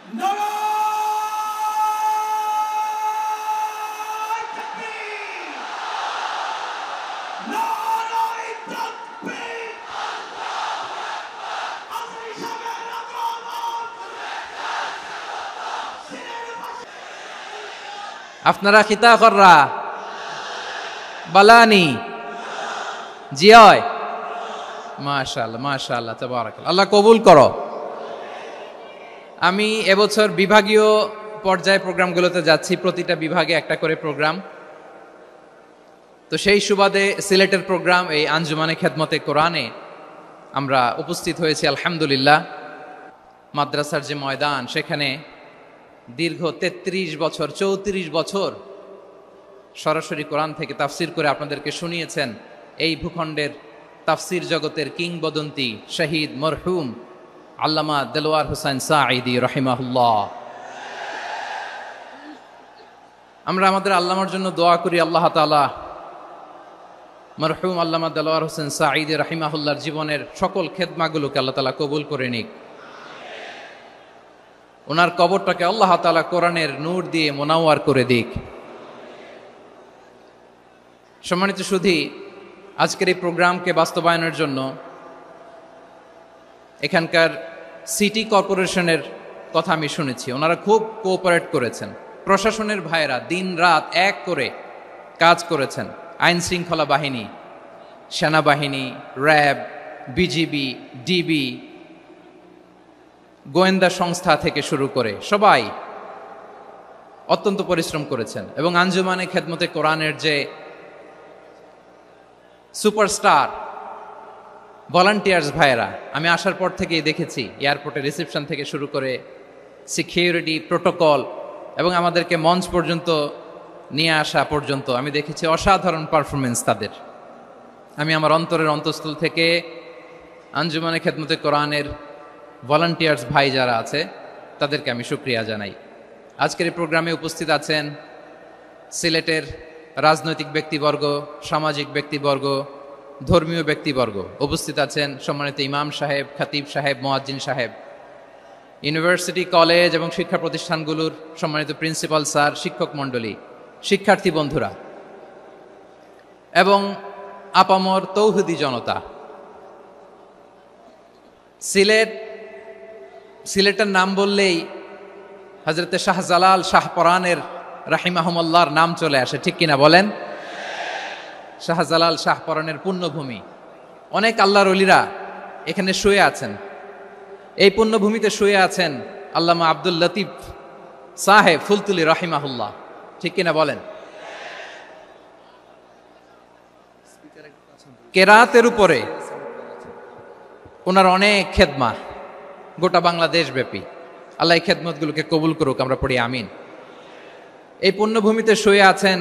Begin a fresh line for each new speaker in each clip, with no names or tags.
আপনারা খিতা কররা বালানি জিয় মাশাআল্লাহ মাশাআল্লাহ তাবারাকাল্লাহ। আল্লাহ কবুল করো। আমি এবছর বিভাগীয় পর্যায়ে প্রোগ্রামগুলোতে যাচ্ছি, প্রতিটা বিভাগে একটা করে প্রোগ্রাম। তো সেই সুবাদে সিলেটের প্রোগ্রাম এই আঞ্জুমানে খেদমতে কোরআনে আমরা উপস্থিত হয়েছি আলহামদুলিল্লাহ। মাদ্রাসার যে ময়দান, সেখানে দীর্ঘ 33 বছর 34 বছর সরাসরি কোরআন থেকে তাফসির করে আপনাদেরকে শুনিয়েছেন এই ভূখণ্ডের তাফসির জগতের কিংবদন্তি শহীদ মরহুম আল্লামা দেলোয়ার হোসেন সাঈদী রাহিমাহুল্লাহ। আমরা আমাদের আল্লামার জন্য দোয়া করি, আল্লাহ তাআলা মরহুম আল্লামা দেলোয়ার হোসেন সাঈদী রাহিমাহুল্লাহর জীবনের সকল খেদমাগুলোকে আল্লাহ তাআলা কবুল করে নিক। ওনার কবরটাকে আল্লাহ তাআলা কোরআনের নূর দিয়ে মোনাওয়ার করে দিক। সম্মানিত সুধী, আজকের এই প্রোগ্রামকে বাস্তবায়নের জন্য এখানকার সিটি কর্পোরেশনের কথা আমি শুনেছি, ওনারা খুব কোঅপারেট করেছেন। প্রশাসনের ভাইয়েরা দিন রাত এক করে কাজ করেছেন। আইন শৃঙ্খলা বাহিনী, সেনাবাহিনী, র্যাব, বিজিবি, ডিবি, গোয়েন্দা সংস্থা থেকে শুরু করে সবাই অত্যন্ত পরিশ্রম করেছেন। এবং আঞ্জুমানে খেদমতে কোরআনের যে সুপারস্টার ভলান্টিয়ার্স ভাইয়েরা, আমি আসার পর থেকেই দেখেছি এয়ারপোর্টে রিসেপশন থেকে শুরু করে সিকিউরিটি প্রোটোকল এবং আমাদেরকে মঞ্চ পর্যন্ত নিয়ে আসা পর্যন্ত আমি দেখেছি অসাধারণ পারফরমেন্স তাদের। আমি আমার অন্তরের অন্তঃস্থল থেকে আঞ্জুমানে খেদমতে কোরআনের ভলান্টিয়ার্স ভাই যারা আছে তাদেরকে আমি শুকরিয়া জানাই। আজকের এই প্রোগ্রামে উপস্থিত আছেন সিলেটের রাজনৈতিক ব্যক্তিবর্গ, সামাজিক ব্যক্তিবর্গ, ধর্মীয় ব্যক্তিবর্গ। উপস্থিত আছেন সম্মানিত ইমাম সাহেব, খতিব সাহেব, মুয়াজ্জিন সাহেব, ইউনিভার্সিটি, কলেজ এবং শিক্ষা প্রতিষ্ঠানগুলোর সম্মানিত প্রিন্সিপাল স্যার, শিক্ষক মণ্ডলী, শিক্ষার্থী বন্ধুরা এবং আপামর তৌহিদি জনতা। সিলেটের নাম বললেই হযরতে শাহজালাল শাহপরানের রাহিমাহুমুল্লাহর নাম চলে আসে, ঠিক কিনা বলেন? শাহজালাল শাহপরানের পুণ্যভূমি। অনেক আল্লাহর ওলিরা এখানে শুয়ে আছেন, এই পুণ্যভূমিতে শুয়ে আছেন আল্লামা আব্দুল লতিফ সাহেব ফুলতুলি রাহিমাহুল্লাহ, ঠিক কিনা বলেন? কেরাতের উপরে ওনার অনেক খেদমা গোটা বাংলাদেশ ব্যাপী। আল্লাহ এই খেদমতগুলোকে কবুল করুক, আমরা পড়ি আমিন। এই পুণ্যভূমিতে শুয়ে আছেন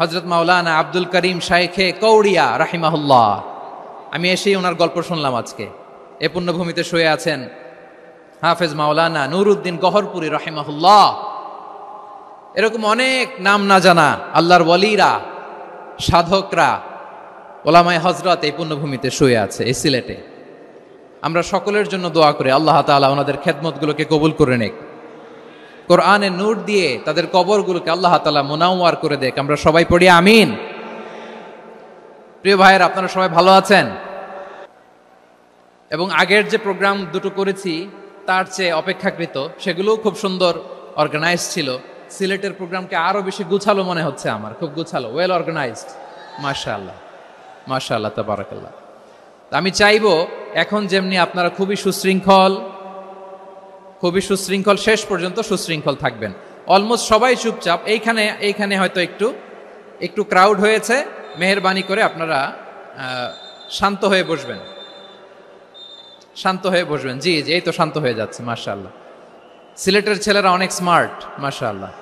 হযরত মাওলানা আব্দুল করিম শাইখে কৌড়িয়া রাহিমাহুল্লাহ। আমি এসেই ওনার গল্প শুনলাম আজকে। এই পুণ্যভূমিতে শুয়ে আছেন হাফেজ মাওলানা নুরউদ্দিন গহরপুরী রাহিমাহুল্লাহ। এরকম অনেক নাম না জানা আল্লাহর ওয়ালিরা, সাধকরা, ওলামায়ে হযরত এই পুণ্যভূমিতে শুয়ে আছে এই সিলেটে। আমরা সকলের জন্য দোয়া করি আল্লাহ তাআলা ওনাদের খেদমতগুলোকে কবুল করে নেক, কোরআনের নূর দিয়ে তাদের কবরগুলোকে আল্লাহ তাআলা মুনাওয়ার করে দেখ। আমরা সবাই পড়ি আমিন। প্রিয় ভাইয়ের, আপনারা সবাই ভালো আছেন? এবং আগের যে প্রোগ্রাম দুটো করেছি তার চেয়ে অপেক্ষাকৃত সেগুলোও খুব সুন্দর অর্গানাইজ ছিল। সিলেটের প্রোগ্রামকে আরো বেশি গুছালো মনে হচ্ছে আমার, খুব গুছালো, ওয়েল অর্গানাইজড। মাশাআল্লাহ মাশাআল্লাহ তাবারাকাল্লাহ। আমি চাইবো এখন যেমনি আপনারা খুবই সুশৃঙ্খল শেষ পর্যন্ত সুশৃঙ্খল থাকবেন। অলমোস্ট সবাই চুপচাপ, এইখানে হয়তো একটু ক্রাউড হয়েছে, মেহেরবানি করে আপনারা শান্ত হয়ে বসবেন, শান্ত হয়ে বসবেন। জি জি, এই তো শান্ত হয়ে যাচ্ছে। মাশাআল্লাহ, সিলেটের ছেলেরা অনেক স্মার্ট, মাশাআল্লাহ,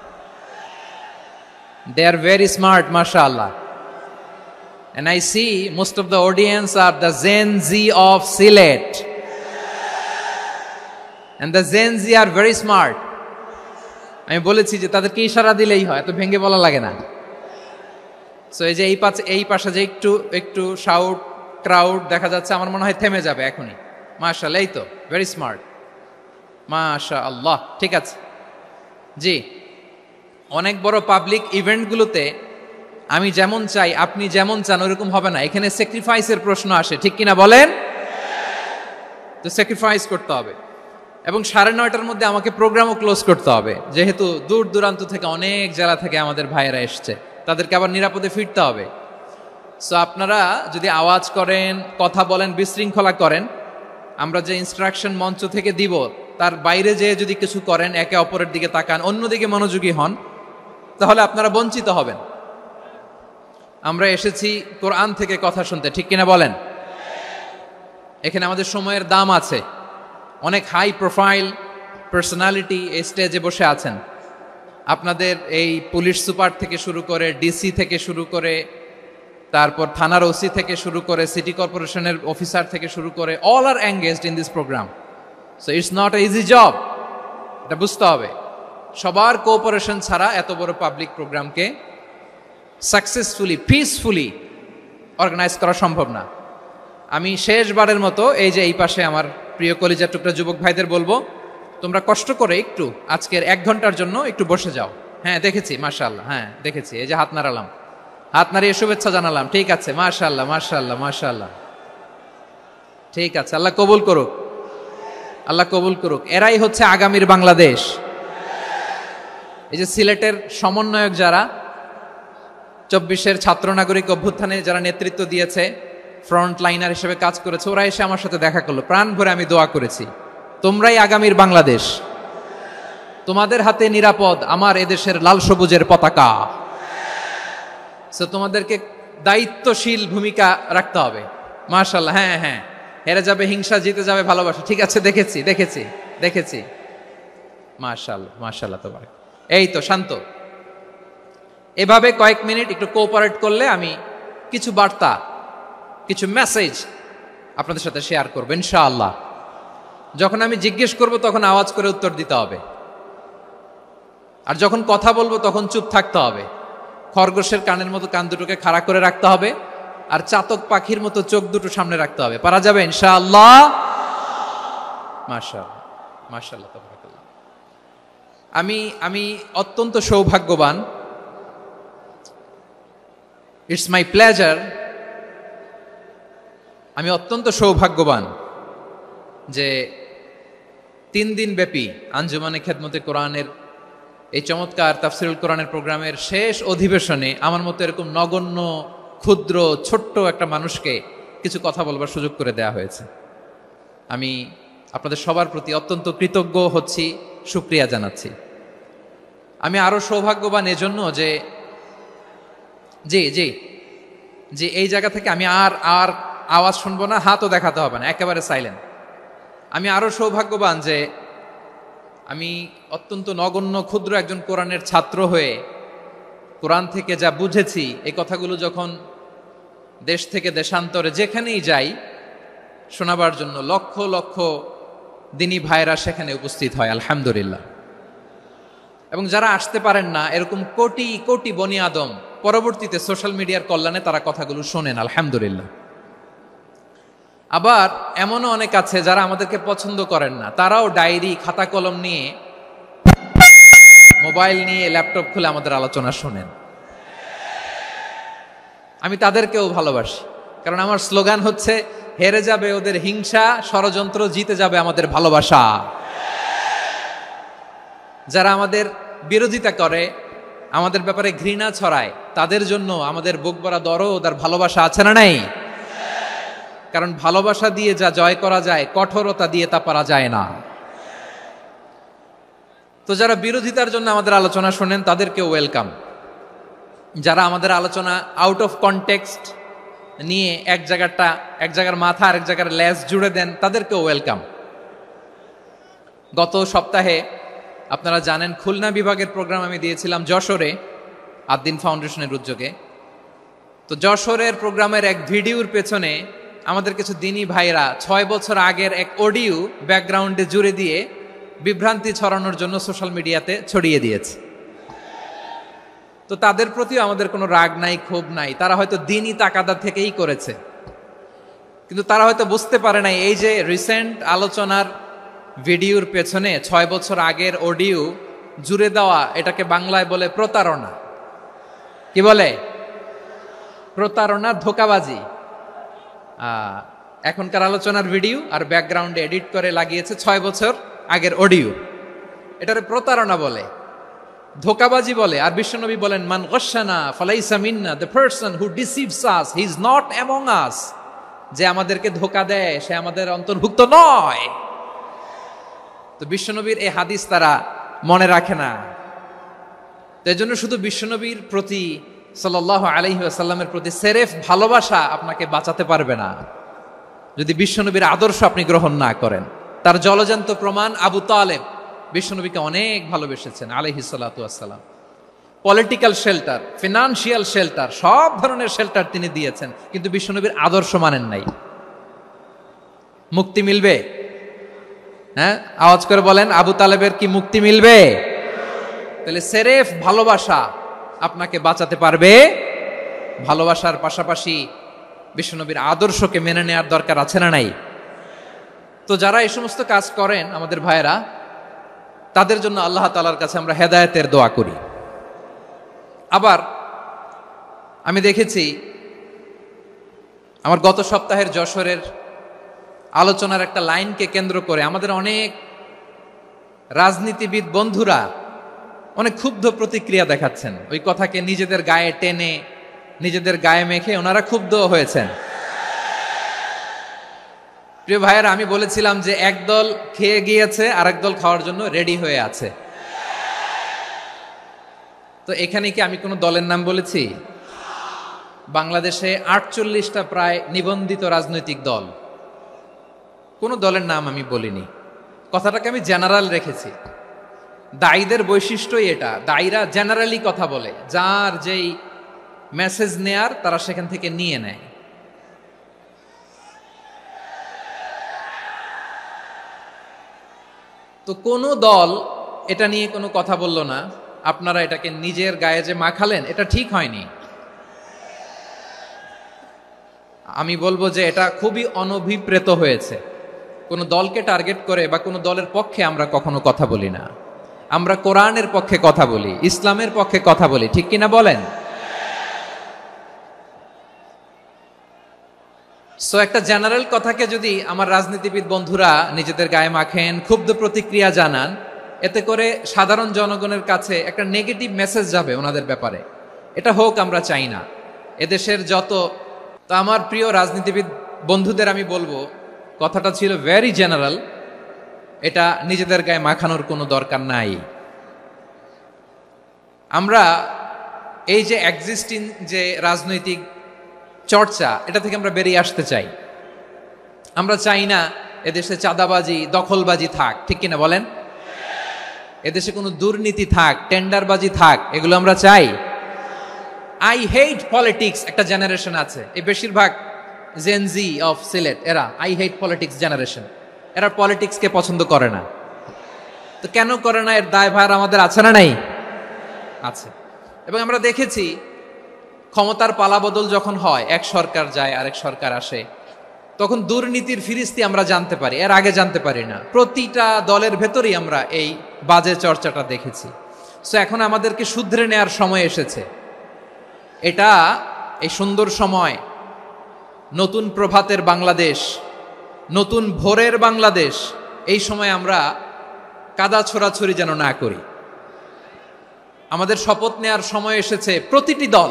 দে আর ভেরি স্মার্ট, মাশাআল্লাহ। And I see most of the audience are the Gen Z of Silet. And the Gen Z are very smart. আমি বলেছি যে তাদেরকে ইশারা দিলেই হয়, এত ভেঙে বলা লাগে না। সো এই যে এই পাশে যে একটু শাউট ক্রাউড দেখা যাচ্ছে, আমার মনে হয় থেমে যাবে এখনই। মাশাআল্লাহ, এই তো ভেরি স্মার্ট, মাশা আল্লাহ, ঠিক আছে। জি, অনেক বড় পাবলিক ইভেন্টগুলোতে আমি যেমন চাই আপনি যেমন চান ওরকম হবে না, এখানে স্যাক্রিফাইসের প্রশ্ন আসে, ঠিক কিনা বলেন? তো স্যাক্রিফাইস করতে হবে এবং 9:30টার মধ্যে আমাকে প্রোগ্রামও ক্লোজ করতে হবে, যেহেতু দূর দূরান্ত থেকে অনেক জেলা থেকে আমাদের ভাইয়েরা এসছে, তাদেরকে আবার নিরাপদে ফিরতে হবে। সো আপনারা যদি আওয়াজ করেন, কথা বলেন, বিশৃঙ্খলা করেন, আমরা যে ইনস্ট্রাকশন মঞ্চ থেকে দিব তার বাইরে যেয়ে যদি কিছু করেন, একে অপরের দিকে তাকান, অন্যদিকে মনোযোগী হন, তাহলে আপনারা বঞ্চিত হবেন। আমরা এসেছি কোরআন থেকে কথা শুনতে, ঠিক কিনা বলেন? এখানে আমাদের সময়ের দাম আছে। অনেক হাই প্রোফাইল পার্সোনালিটি এই স্টেজে বসে আছেন। আপনাদের এই পুলিশ সুপার থেকে শুরু করে, ডিসি থেকে শুরু করে, তারপর থানার ওসি থেকে শুরু করে, সিটি কর্পোরেশনের অফিসার থেকে শুরু করে, all are engaged in this program. So it's not a easy job, এটা বুঝতে হবে। সবার কোঅপারেশন ছাড়া এত বড় পাবলিক প্রোগ্রামকে সাকসেসফুলি, পিসফুলি অর্গানাইজ করা সম্ভব না। আমি শেষবারের মতো এই যে এই পাশে আমার প্রিয় কলিজার টুকরা যুবক ভাইদের বলবো, তোমরা কষ্ট করে একটু আজকের 1 ঘন্টার জন্য একটু বসে যাও। হ্যাঁ দেখেছি, মাশাআল্লাহ, হ্যাঁ দেখেছি, এই যে হাত নাড়ালাম, হাত নাড়িয়ে শুভেচ্ছা জানালাম, ঠিক আছে, মাশাআল্লাহ মাশাআল্লাহ মাশাআল্লাহ, ঠিক আছে, আল্লাহ কবুল করুক, আল্লাহ কবুল করুক। এরাই হচ্ছে আগামীর বাংলাদেশ। এই যে সিলেটের সমন্বয়ক যারা 24-এর ছাত্র নাগরিক অভ্যুত্থানে যারা নেতৃত্ব দিয়েছে, ফ্রন্ট লাইনার হিসেবে কাজ করেছে, ওরা এসে আমার সাথে দেখা করলো, প্রাণ ভরে আমি দোয়া করেছি, তোমরাই আগামীর বাংলাদেশ, তোমাদের হাতে নিরাপদ আমার এদেশের লাল সবুজের পতাকা। সো তোমাদেরকে দায়িত্বশীল ভূমিকা রাখতে হবে। মাশাআল্লাহ, হ্যাঁ হ্যাঁ, হেরে যাবে হিংসা, জিতে যাবে ভালোবাসা, ঠিক আছে, দেখেছি দেখেছি দেখেছি, মাশাআল্লাহ মাশাআল্লাহ, তোমার এই তো শান্ত। এভাবে কয়েক মিনিট একটু কোঅপারেট করলে আমি কিছু বার্তা, কিছু মেসেজ আপনাদের সাথে শেয়ার করবো ইনশাআল্লাহ। যখন আমি জিজ্ঞেস করব তখন আওয়াজ করে উত্তর দিতে হবে, আর যখন কথা বলবো তখন চুপ থাকতে হবে। খরগোশের কানের মতো কান দুটোকে খাড়া করে রাখতে হবে, আর চাতক পাখির মতো চোখ দুটো সামনে রাখতে হবে। পারা যাবে ইনশাআল্লাহ? মাশাআল্লাহ মাশাআল্লাহ, তাবারাকাল্লাহ। আমি অত্যন্ত সৌভাগ্যবান, ইটস মাই প্লেজার, আমি অত্যন্ত সৌভাগ্যবান যে 3 দিন ব্যাপী আঞ্জুমানে খেদমতে কোরআনের এই চমৎকার তাফসিরুল কোরআনের প্রোগ্রামের শেষ অধিবেশনে আমার মতো এরকম নগণ্য, ক্ষুদ্র, ছোট্ট একটা মানুষকে কিছু কথা বলবার সুযোগ করে দেয়া হয়েছে। আমি আপনাদের সবার প্রতি অত্যন্ত কৃতজ্ঞ হচ্ছি, শুকরিয়া জানাচ্ছি। আমি আরো সৌভাগ্যবান এজন্য যে জি জি জি এই জায়গা থেকে আমি আর আওয়াজ শুনবো না, হাতও দেখাতে হবে না, একেবারে সাইলেন্ট। আমি আরো সৌভাগ্যবান যে আমি অত্যন্ত নগণ্য ক্ষুদ্র একজন কোরআনের ছাত্র হয়ে কোরআন থেকে যা বুঝেছি, এই কথাগুলো যখন দেশ থেকে দেশান্তরে যেখানেই যাই শোনাবার জন্য লক্ষ লক্ষ দিনী ভাইরা সেখানে উপস্থিত হয়, আলহামদুলিল্লাহ। এবং যারা আসতে পারেন না, এরকম কোটি কোটি বনি আদম পরবর্তীতে সোশ্যাল মিডিয়ার কল্যাণে তারা কথাগুলো শোনেন, আলহামদুলিল্লাহ। আবার এমনও অনেক আছে যারা আমাদেরকে পছন্দ করেন না, তারাও ডায়েরি, খাতা কলম নিয়ে, মোবাইল নিয়ে, ল্যাপটপ খুলে আমাদের আলোচনা শোনেন। আমি তাদেরকেও ভালোবাসি, কারণ আমার স্লোগান হচ্ছে, হেরে যাবে ওদের হিংসা, ষড়যন্ত্র, জিতে যাবে আমাদের ভালোবাসা। যারা আমাদের বিরোধিতা করে, আমাদের ব্যাপারে ঘৃণা ছড়ায়, তাদের জন্য আমাদের বুক ভরা দরদ আর ভালোবাসা আছে না নাই? কারণ ভালোবাসা দিয়ে যা জয় করা যায়, কঠোরতা দিয়ে তা পারা যায় না। তো যারা বিরোধিতার জন্য আমাদের আলোচনা শোনেন তাদেরকেও ওয়েলকাম। যারা আমাদের আলোচনা আউট অফ কনটেক্সট নিয়ে এক জায়গার মাথা আর এক জায়গার লেজ জুড়ে দেন, তাদেরকেও ওয়েলকাম। গত সপ্তাহে আপনারা জানেন খুলনা বিভাগের প্রোগ্রাম আমি দিয়েছিলাম যশোরে, আদ্দিন ফাউন্ডেশনের উদ্যোগে। তো যশোরের প্রোগ্রামের এক ভিডিওর পেছনে আমাদের কিছু দিনী ভাইরা 6 বছর আগের এক অডিও ব্যাকগ্রাউন্ডে জুড়ে দিয়ে বিভ্রান্তি ছড়ানোর জন্য সোশ্যাল মিডিয়াতে ছড়িয়ে দিয়েছে। তো তাদের প্রতিও আমাদের কোনো রাগ নাই, ক্ষোভ নাই। তারা হয়তো দিনই তাকাদা থেকেই করেছে, কিন্তু তারা হয়তো বুঝতে পারে নাই এই যে রিসেন্ট আলোচনার ভিডিওর পেছনে 6 বছর আগের অডিও জুড়ে দেওয়া, এটাকে বাংলায় বলে প্রতারণা। কি বলে? প্রতারণা, ধোঁকাবাজি। এখনকার আলোচনার ভিডিও আর ব্যাকগ্রাউন্ডে এডিট করে লাগিয়েছে 6 বছর আগের অডিও। এটারে প্রতারণা বলে, ধোঁকাবাজি বলে। আর বিশ্বনবী বলেন, মান গশানা ফালাইসা মিন্না, the person who deceives us he is not among us. যে আমাদেরকে ধোঁকা দেয় সে আমাদের অন্তর্ভুক্ত নয়। তো বিশ্বনবীর এই হাদিস তারা মনে রাখে না। তো এই জন্য শুধু বিশ্বনবীর প্রতি সাল্লাল্লাহু আলাইহি ওয়াসাল্লামের প্রতি সেরেফ ভালোবাসা আপনাকে বাঁচাতে পারবে না যদি বিশ্বনবীর আদর্শ আপনি গ্রহণ না করেন। তার জলজান্ত প্রমাণ, আবু তালেব বিশ্বনবীকে অনেক ভালোবেসেছেন আলাইহিস সালাতু ওয়াসসালাম। পলিটিক্যাল শেল্টার, ফিনান্সিয়াল শেল্টার, সব ধরনের শেল্টার তিনি দিয়েছেন, কিন্তু বিশ্বনবীর আদর্শ মানেন নাই। মুক্তি মিলবে? হ্যাঁ, আওয়াজ করে বলেন, আবু তালেবের কি মুক্তি মিলবে? তাহলে সেরেফ ভালোবাসা আপনাকে বাঁচাতে পারবে। ভালোবাসার পাশাপাশি বিশ্বনবীর আদর্শকে মেনে নেওয়ার দরকার আছে না নাই? তো যারা এই সমস্ত কাজ করেন আমাদের ভাইয়েরা, তাদের জন্য আল্লাহ তাআলার কাছে আমরা হেদায়েতের দোয়া করি। আবার আমি দেখেছি আমার গত সপ্তাহের যশোরের আলোচনার একটা লাইনকে কেন্দ্র করে আমাদের অনেক রাজনীতিবিদ বন্ধুরা অনেক ক্ষুব্ধ প্রতিক্রিয়া দেখাচ্ছেন। ওই কথাকে নিজেদের গায়ে টেনে, নিজেদের গায়ে মেখে ওনারা ক্ষুব্ধ হয়েছেন। প্রিয় ভাইয়েরা, আমি বলেছিলাম যে একদল খেয়ে গিয়েছে আর একদল খাওয়ার জন্য রেডি হয়ে আছে। তো এখানে কি আমি কোনো দলের নাম বলেছি? বাংলাদেশে 48টা প্রায় নিবন্ধিত রাজনৈতিক দল, কোনো দলের নাম আমি বলিনি। কথাটাকে আমি জেনারেল রেখেছি। দায়ীদের বৈশিষ্ট্যই এটা, দায়ীরা জেনারেলি কথা বলে, যার যেই মেসেজ নেয়ার তারা সেখান থেকে নিয়ে নেয়। তো কোনো দল এটা নিয়ে কোনো কথা বলল না। আপনারা এটাকে নিজের গায়ে যে মাখালেন, এটা ঠিক হয়নি। আমি বলবো যে এটা খুবই অনভিপ্রেত হয়েছে। কোনো দলকে টার্গেট করে বা কোনো দলের পক্ষে আমরা কখনো কথা বলি না। আমরা কোরআনের পক্ষে কথা বলি, ইসলামের পক্ষে কথা বলি, ঠিক কিনা বলেন? সো একটা জেনারেল কথাকে যদি আমার রাজনীতিবিদ বন্ধুরা নিজেদের গায়ে মাখেন, ক্ষুব্ধ প্রতিক্রিয়া জানান, এতে করে সাধারণ জনগণের কাছে একটা নেগেটিভ মেসেজ যাবে ওনাদের ব্যাপারে। এটা হোক আমরা চাই না। এদেশের যত, তো আমার প্রিয় রাজনীতিবিদ বন্ধুদের আমি বলবো, কথাটা ছিল ভেরি জেনারেল, এটা নিজেদের গায়ে মাখানোর কোনো দরকার নাই। আমরা এই যে এক্সিস্টিং যে রাজনৈতিক চর্চা, এটা থেকে আমরা বেরিয়ে আসতে চাই। আমরা চাই না এদেশে চাঁদাবাজি, দখলবাজি থাক, ঠিক কিনা বলেন? এদেশে কোনো দুর্নীতি থাক, টেন্ডারবাজি থাক, এগুলো আমরা চাই। আই হেট পলিটিক্স একটা জেনারেশন আছে, এই বেশিরভাগ জেনজি অফ সিলেট, এরা আই হেট পলিটিক্স জেনারেশন। এরা পলিটিক্সকে পছন্দ করে না। তো কেন করে না, এর দায়ভার আমাদের আছে না নাই? আছে। এবং আমরা দেখেছি ক্ষমতার পালাবদল যখন হয়, এক সরকার যায় আরেক সরকার আসে, তখন দুর্নীতির ফিরিস্তি আমরা জানতে পারি, এর আগে জানতে পারি না। প্রতিটা দলের ভেতরেই আমরা এই বাজে চর্চাটা দেখেছি। সো এখন আমাদেরকে শুধরে নেয়ার সময় এসেছে। এটা এই সুন্দর সময়, নতুন প্রভাতের বাংলাদেশ, নতুন ভোরের বাংলাদেশ, এই সময় আমরা কাদা ছোড়াছুরি যেন না করি। আমাদের শপথ নেয়ার সময় এসেছে। প্রতিটি দল,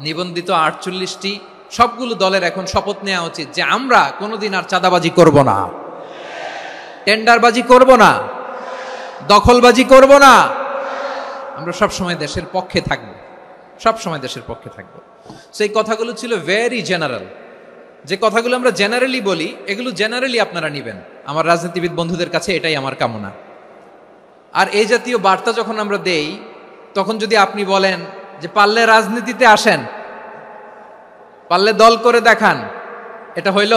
নিবন্ধিত 48টি, সবগুলো দলের এখন শপথ নেওয়া উচিত যে আমরা কোনোদিন আর চাঁদাবাজি করব না, টেন্ডারবাজি করব না, দখলবাজি করব না। আমরা সবসময় দেশের পক্ষে থাকব, সবসময় দেশের পক্ষে থাকব। সেই কথাগুলো ছিল ভেরি জেনারেল। যে কথাগুলো আমরা জেনারেলি বলি, এগুলো জেনারেলি আপনারা নেবেন। আমার রাজনীতিবিদ বন্ধুদের কাছে এটাই আমার কামনা। আর এই জাতীয় বার্তা যখন আমরা দেই, তখন যদি আপনি বলেন যে পারলে রাজনীতিতে আসেন, পারলে দল করে দেখান, এটা হইল?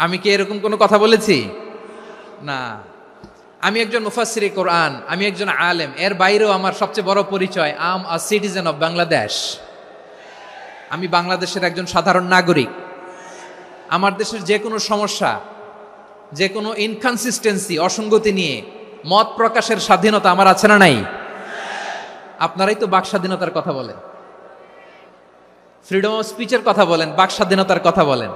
আমি কি এরকম কোনো কথা বলেছি? না। আমি একজন মুফাসসিরে কোরআন, আমি একজন আলেম, এর বাইরেও আমার সবচেয়ে বড় পরিচয় আম আ সিটিজেন অফ বাংলাদেশ। আমি বাংলাদেশের একজন সাধারণ নাগরিক। আমার দেশের যে কোনো সমস্যা যে কোনো ইনকনসিস্টেন্সি, অসঙ্গতি নিয়ে মত প্রকাশের স্বাধীনতা আমার আছে না নাই? আপনারাই তো বাক স্বাধীনতার কথা বলেন, ফ্রিডম অফ স্পিচের কথা বলেন, বাক স্বাধীনতার কথা বলেন।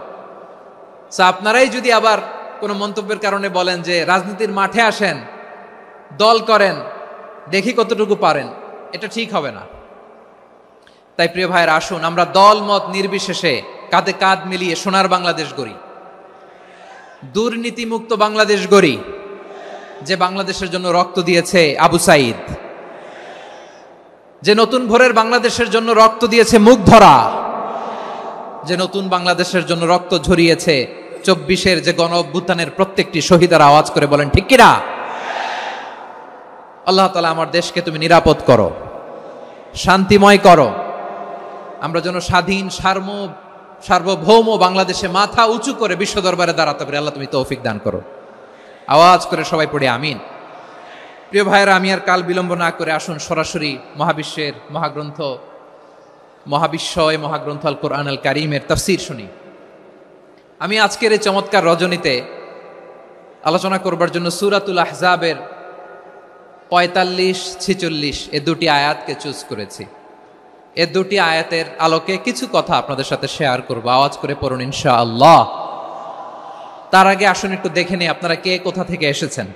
আপনারাই যদি আবার কোনো মন্তব্যের কারণে বলেন যে রাজনীতির মাঠে আসেন, দল করেন, দেখি কতটুকু পারেন, এটা ঠিক হবে না। তাই প্রিয় ভাইয়ের, আসুন আমরা দল মত নির্বিশেষে কাঁধে কাঁধ মিলিয়ে সোনার বাংলাদেশ গড়ি, দুর্নীতিমুক্ত বাংলাদেশ গড়ি, যে বাংলাদেশের জন্য রক্ত দিয়েছে আবু সাইদ, যে নতুন ভোরের বাংলাদেশের জন্য রক্ত দিয়েছে মুগ্ধরা, যে নতুন বাংলাদেশের জন্য রক্ত ঝরিয়েছে 24-এর যে গণ অভ্যুত্থানের প্রত্যেকটি শহীদের। আওয়াজ করে বলেন ঠিক কিনা? আল্লাহ তাআলা আমার দেশকে তুমি নিরাপদ করো, শান্তিময় করো, আমরা যেন স্বাধীন সার্বভৌম বাংলাদেশে মাথা উঁচু করে বিশ্ব দরবারে দাঁড়াতে পারি। আল্লাহ তুমি তৌফিক দান করো। আওয়াজ করে সবাই পড়ে আমিন। প্রিয় ভাইয়েরা, আমি আর কাল বিলম্ব না করে আসুন সরাসরি মহাবিশ্বের মহাগ্রন্থ, মহাগ্রন্থ আল কোরআন আল কারীমের তাফসীর শুনি। আমি আজকের এই চমৎকার রজনীতে আলোচনা করবার জন্য সূরাতুল আহজাবের 45-46 এ দুটি আয়াতকে চুজ করেছি। এ দুটি আয়াতের আলোকে কিছু কথা আপনাদের সাথে শেয়ার করব। আওয়াজ করে পড়ুন ইনশাআল্লাহ। তার আগে আসুন একটু দেখে নিই আপনারা কে কোথা থেকে এসেছেন।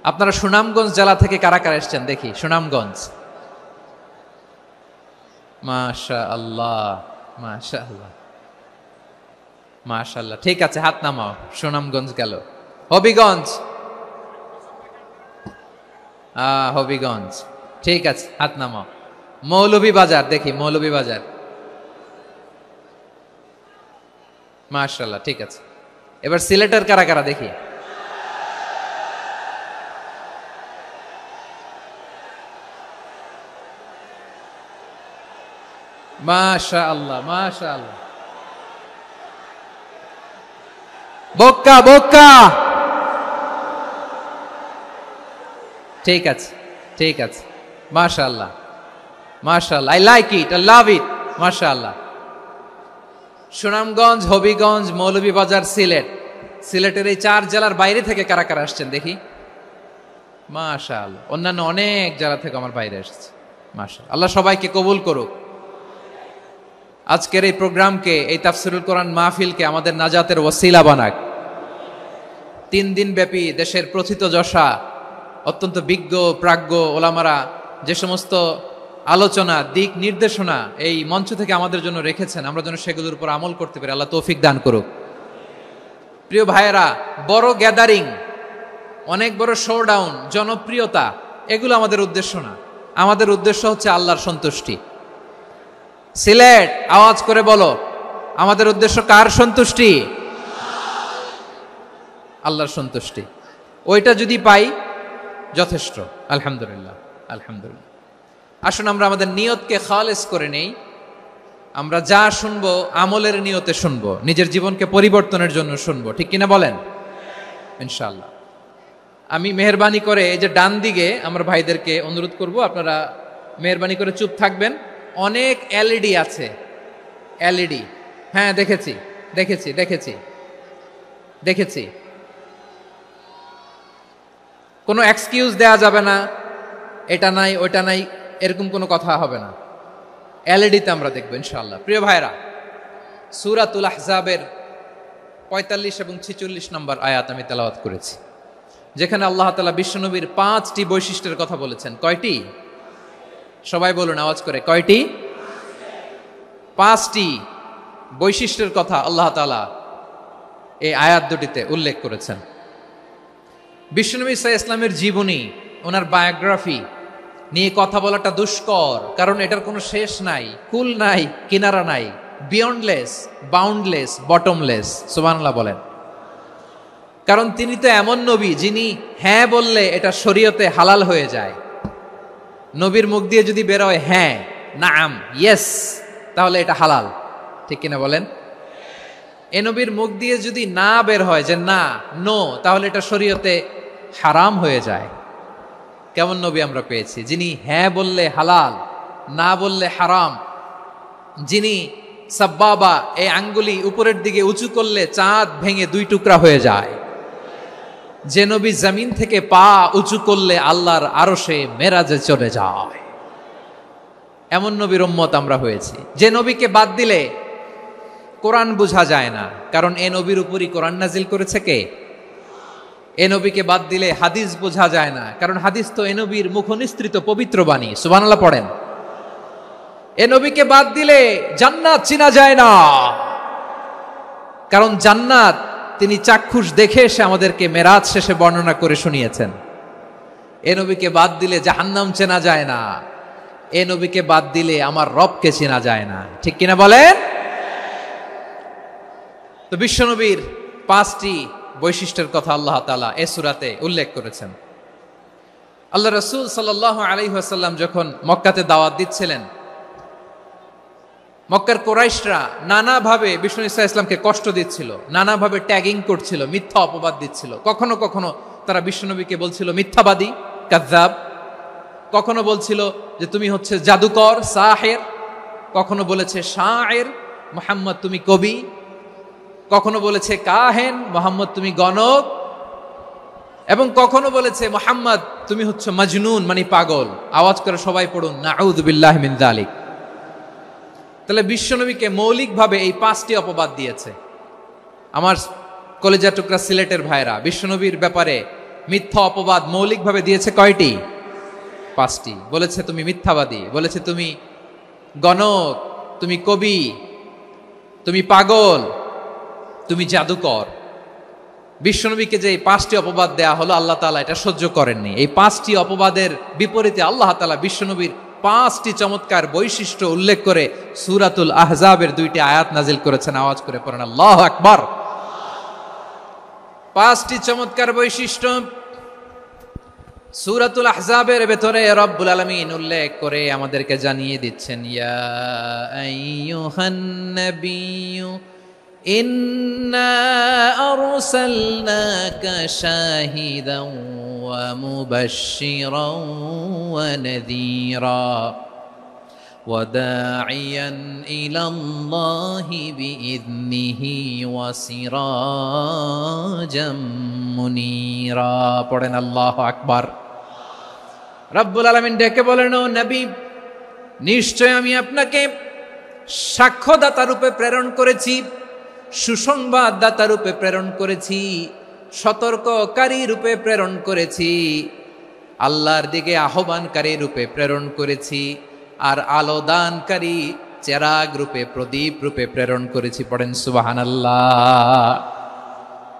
আপনারা সুনামগঞ্জ জেলা থেকে কারা কারা এসেছেন দেখি। সুনামগঞ্জ, মাশাআল্লাহ মাশাআল্লাহ মাশাআল্লাহ, ঠিক আছে, হাত নামাও। সুনামগঞ্জ গেল। হবিগঞ্জ, হবিগঞ্জ, ঠিক আছে, হাত নামাও। মৌলভীবাজার দেখি, মৌলভীবাজার, মাশাআল্লাহ, ঠিক আছে। এবার সিলেটের কারা কারা দেখি। মাশাআল্লাহ মাশাআল্লাহ। বক্কা বক্কা, ঠিক আছে ঠিক আছে, মাশাআল্লাহ মাশাআল্লাহ, I like it, I love it, মাশাআল্লাহ। সুনামগঞ্জ, হবিগঞ্জ, মৌলভীবাজার, সিলেট। সিলেটের এই 4 জেলার বাইরে থেকে কারা কারা আসছেন দেখি। মাশাআল্লাহ, অন্যান্য অনেক জেলা থেকে আমার বাইরে এসেছে। মাশাআল্লাহ, আল্লাহ সবাইকে কবুল করুক। আজকের এই প্রোগ্রামকে, এই তাফসীরুল কোরআন মাহফিলকে আমাদের নাজাতের ওসিলা বানাক। 3 দিন ব্যাপী দেশের প্রথিতযশা অত্যন্ত বিজ্ঞ প্রাজ্ঞ ওলামারা যে সমস্ত আলোচনা, দিক নির্দেশনা এই মঞ্চ থেকে আমাদের জন্য রেখেছেন, আমরা যেন সেগুলোর উপর আমল করতে পারি। আল্লাহ তৌফিক দান করুক। প্রিয় ভাইয়েরা, বড় গ্যাদারিং, অনেক বড় শোডাউন, জনপ্রিয়তা, এগুলো আমাদের উদ্দেশ্য না। আমাদের উদ্দেশ্য হচ্ছে আল্লাহর সন্তুষ্টি। সিলেট, আওয়াজ করে বলো, আমাদের উদ্দেশ্য কার সন্তুষ্টি? আল্লাহর সন্তুষ্টি। ওইটা যদি পাই যথেষ্ট, আলহামদুলিল্লাহ আলহামদুলিল্লাহ। আসুন আমরা আমাদের নিয়তকে খালেস করে নেই। আমরা যা শুনবো আমলের নিয়তে শুনবো, নিজের জীবনকে পরিবর্তনের জন্য শুনবো, ঠিক কিনা বলেন? ইনশাআল্লাহ। আমি মেহরবানি করে এই যে ডান দিকে আমার ভাইদেরকে অনুরোধ করব, আপনারা মেহরবানি করে চুপ থাকবেন। অনেক এলইডি আছে, এলইডি, হ্যাঁ দেখেছি দেখেছি দেখেছি দেখেছি। কোনো এক্সকিউজ দেয়া যাবে না, এটা নাই ওইটা নাই, এরকম কোনো কথা হবে না। এলইডিতে আমরা দেখবো ইনশাআল্লাহ। প্রিয় ভাইরা, সূরাতুল আহজাবের 45 এবং 46 নম্বর আয়াত আমি তেলাওয়াত করেছি, যেখানে আল্লাহ তাআলা বিশ্বনবীর 5টি বৈশিষ্ট্যের কথা বলেছেন। কয়টি? সবাই বলুন আওয়াজ করে, কয়টি? 5টি বৈশিষ্ট্যের কথা আল্লাহ তাআলা এই আয়াত দুটিতে উল্লেখ করেছেন। বিশ্বনবী সাল্লাল্লাহু আলাইহি ইসলামের জীবনী, ওনার বায়োগ্রাফি নিয়ে কথা বলাটা দুষ্কর, কারণ এটার কোনো শেষ নাই, কুল নাই, কিনারা নাই, বিয়ন্ডলেস, বাউন্ডলেস, বটমলেস। সুবহানাল্লাহ বলেন। কারণ তিনি তো এমন নবী যিনি হ্যাঁ বললে এটা শরীয়তে হালাল হয়ে যায়। নবীর মুখ দিয়ে যদি বের হয় হ্যাঁ, নাম, ইয়েস, তাহলে এটা হালাল, ঠিক কিনা বলেন? এ নবীর মুখ দিয়ে যদি না বের হয় যে না, নো, তাহলে এটা শরীয়তে হারাম হয়ে যায়। কেমন নবী আমরা পেয়েছি, যিনি হ্যাঁ বললে হালাল, না বললে হারাম, যিনি সাব্বাবা, এই আঙ্গুলি উপরের দিকে উঁচু করলে চাঁদ ভেঙে 2 টুকরা হয়ে যায়। যে নবী জমিন থেকে পা উঁচু করলে আল্লাহর আরশে মেরাজে চলে যায়, এমন নবীর উম্মত আমরা হয়েছি। যে নবীকে বাদ দিলে কোরআন বোঝা যায় না, কারণ এ নবীর উপরই কোরআন নাজিল করেছে কে? এ নবীকে বাদ দিলে হাদিস বোঝা যায় না, কারণ হাদিস তো এ নবীর মুখনিসৃত পবিত্র বাণী। সুবহানাল্লাহ পড়েন। এ নবীকে বাদ দিলে জান্নাত চিনা যায় না, কারণ জান্নাত তিনি চাক্ষুষ দেখে এসে আমাদেরকে মেরাজ শেষে বর্ণনা করে শুনিয়েছেন। এ নবীকে বাদ দিলে জাহান্নাম চেনা যায় না, এ নবীকে বাদ দিলে আমার রবকে চেনা যায় না। ঠিক কিনা বলেন? তো বিশ্বনবীর 5টি বৈশিষ্ট্যের কথা আল্লাহ তাআলা এই সূরাতে উল্লেখ করেছেন। আল্লাহ রাসূল সাল্লাল্লাহু আলাইহি ওয়াসাল্লাম যখন মক্কাতে দাওয়াত দিচ্ছিলেন, মক্কার কুরাইশরা নানাভাবে বিষ্ণু ইসা ইসলামকে কষ্ট দিচ্ছিল, নানাভাবে ট্যাগিং করছিল, মিথ্যা অপবাদ দিচ্ছিল। কখনো কখনো তারা বিশ্বনবীকে বলছিল মিথ্যাবাদী, কাযযাব। কখনো বলছিল যে তুমি হচ্ছে জাদুকর, সাহের। কখনো বলেছে শায়ের, মুহাম্মদ তুমি কবি। কখনো বলেছে কাহেন, মুহাম্মদ তুমি গণক। এবং কখনো বলেছে মুহাম্মদ তুমি হচ্ছে মাজনুন, মানে পাগল। আওয়াজ করে সবাই পড়ুন নাউযু বিল্লাহি মিন যালিক। তাহলে বিশ্বনবীকে মৌলিকভাবে এই 5টি অপবাদ দিয়েছে। আমার কলেজা টুকরা সিলেটের ভাইরা, বিশ্বনবীর ব্যাপারে মিথ্যা অপবাদ মৌলিকভাবে দিয়েছে কয়টি? 5টি। বলেছে তুমি মিথ্যাবাদী, বলেছে তুমি গণক, তুমি কবি, তুমি পাগল, তুমি জাদুকর। বিশ্বনবীকে যে এই 5টি অপবাদ দেয়া হলো, আল্লাহ তাআলা এটা সহ্য করেননি। এই 5টি অপবাদের বিপরীতে আল্লাহ তাআলা বিশ্বনবীর 5টি চমৎকার বৈশিষ্ট্য উল্লেখ করে সূরাতুল আহজাবের 2টি আয়াত নাজিল করেছেন। আওয়াজ করে পড়েন আল্লাহু আকবার। 5টি চমৎকার বৈশিষ্ট্য সূরাতুল আহজাবের ভেতরে রব্বুল আলামিন উল্লেখ করে আমাদেরকে জানিয়ে দিচ্ছেন, ইয়া আইয়ুহান নাবিয়্যু ইন্না আরসালনাকা শাহিদান ওয়া মুবাশশিরান ওয়া নাযীরা ওয়া দাঈয়ান ইলাল্লাহি বিইذনিহি ওয়া সিরাজাম মুনীরা। পড়েন আল্লাহু আকবার। রব্বুল আলামিন ডেকে বলেন, ও নবী, নিশ্চয় আমি আপনাকে সাক্ষ্যদাতা রূপে প্রেরণ করেছি, সুসংবাদদাতা রূপে প্রেরণ করেছি, সতর্ককারী রূপে প্রেরণ করেছি, আল্লাহর দিকে আহ্বানকারী রূপে প্রেরণ করেছি, আর আলোদানকারী চেরাগ রূপে, প্রদীপ রূপে প্রেরণ করেছি। পড়েন সুবহানাল্লাহ।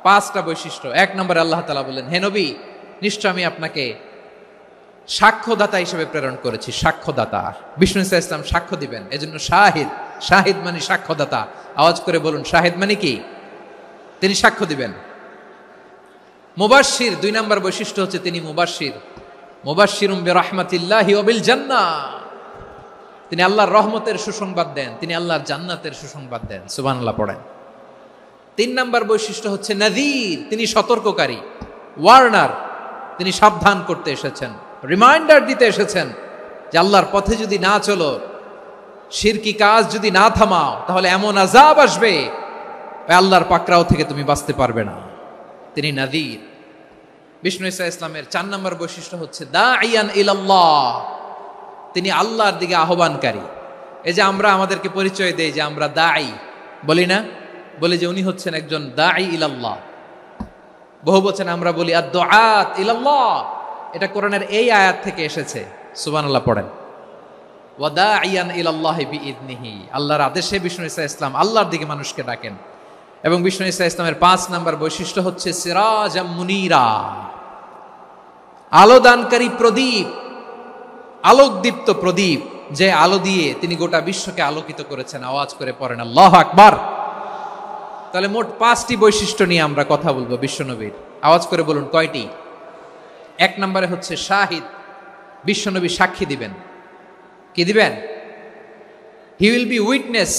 5টা বৈশিষ্ট্য। 1 নম্বরে আল্লাহ তাআলা বললেন, হে নবী, নিশ্চয় আমি আপনাকে সাক্ষ্যদাতা হিসেবে প্রেরণ করেছি। সাক্ষ্যদাতা, বিষ্ণু ইসা ইসলাম সাক্ষ্য দিবেন, এজন্য শাহিদ। শাহিদ মানে সাক্ষ্যদাতা। আওয়াজ করে বলুন, শাহিদ মানে কি? তিনি সাক্ষ্য দিবেন। মুবাশশির, 2 নম্বর বৈশিষ্ট্য হচ্ছে তিনি মুবাশশির। মুবাশশিরুম বিরাহমাতিল্লাহি ওয়া বিল জান্নাহ। তিনি আল্লাহর রহমতের সুসংবাদ দেন, তিনি আল্লাহর জান্নাতের সুসংবাদ দেন। সুবহানাল্লাহ পড়েন। 3 নম্বর বৈশিষ্ট্য হচ্ছে নাযীর, তিনি সতর্ককারী, ওয়ার্নার। তিনি সাবধান করতে এসেছেন, রিমাইন্ডার দিতে এসেছেন যে আল্লাহর পথে যদি না চলো, শিরকি কাজ যদি না থামাও, তাহলে এমন আযাব আসবে আল্লাহর পাকড়াও থেকে তুমি বাঁচতে পারবে না। তিনি নাযীর। বিষ্ণু ইসা ইসলামের 4 নম্বর বৈশিষ্ট্য হচ্ছে দাঈয়ান ইলাল্লাহ, তিনি আল্লাহর দিকে আহ্বানকারী। এই যে আমরা আমাদেরকে পরিচয় দেই যে আমরা দাঈ, বলি না? বলি যে উনি হচ্ছেন একজন দাঈ ইলাল্লাহ। বহু বচনে আমরা বলি আদ-দুআত ইলাল্লাহ। এটা কোরআনের এই আয়াত থেকে এসেছে। সুবহানাল্লাহ পড়েন। ওয়া দাঈয়ান ইলাল্লাহি বিইذনিহি, আল্লাহর আদেশে বিষ্ণু ইসা ইসলাম আল্লাহর দিকে মানুষকে ডাকেন। এবং বিষ্ণু ইসা ইসলামের 5 নম্বর বৈশিষ্ট্য হচ্ছে সিরাজাম মুনীরা, আলোদানকারী প্রদীপ, আলোকদীপ্ত প্রদীপ, যে আলো দিয়ে তিনি গোটা বিশ্বকে আলোকিত করেছেন। আওয়াজ করে পড়েন আল্লাহু আকবার। তাহলে মোট 5টি বৈশিষ্ট্য নিয়ে আমরা কথা বলবো বিশ্বনবীর। আওয়াজ করে বলুন কয়টি? 1 নম্বরে হচ্ছে শাহিদ, বিশ্বনবী সাক্ষী দিবেন। কি দিবেন? He will be witness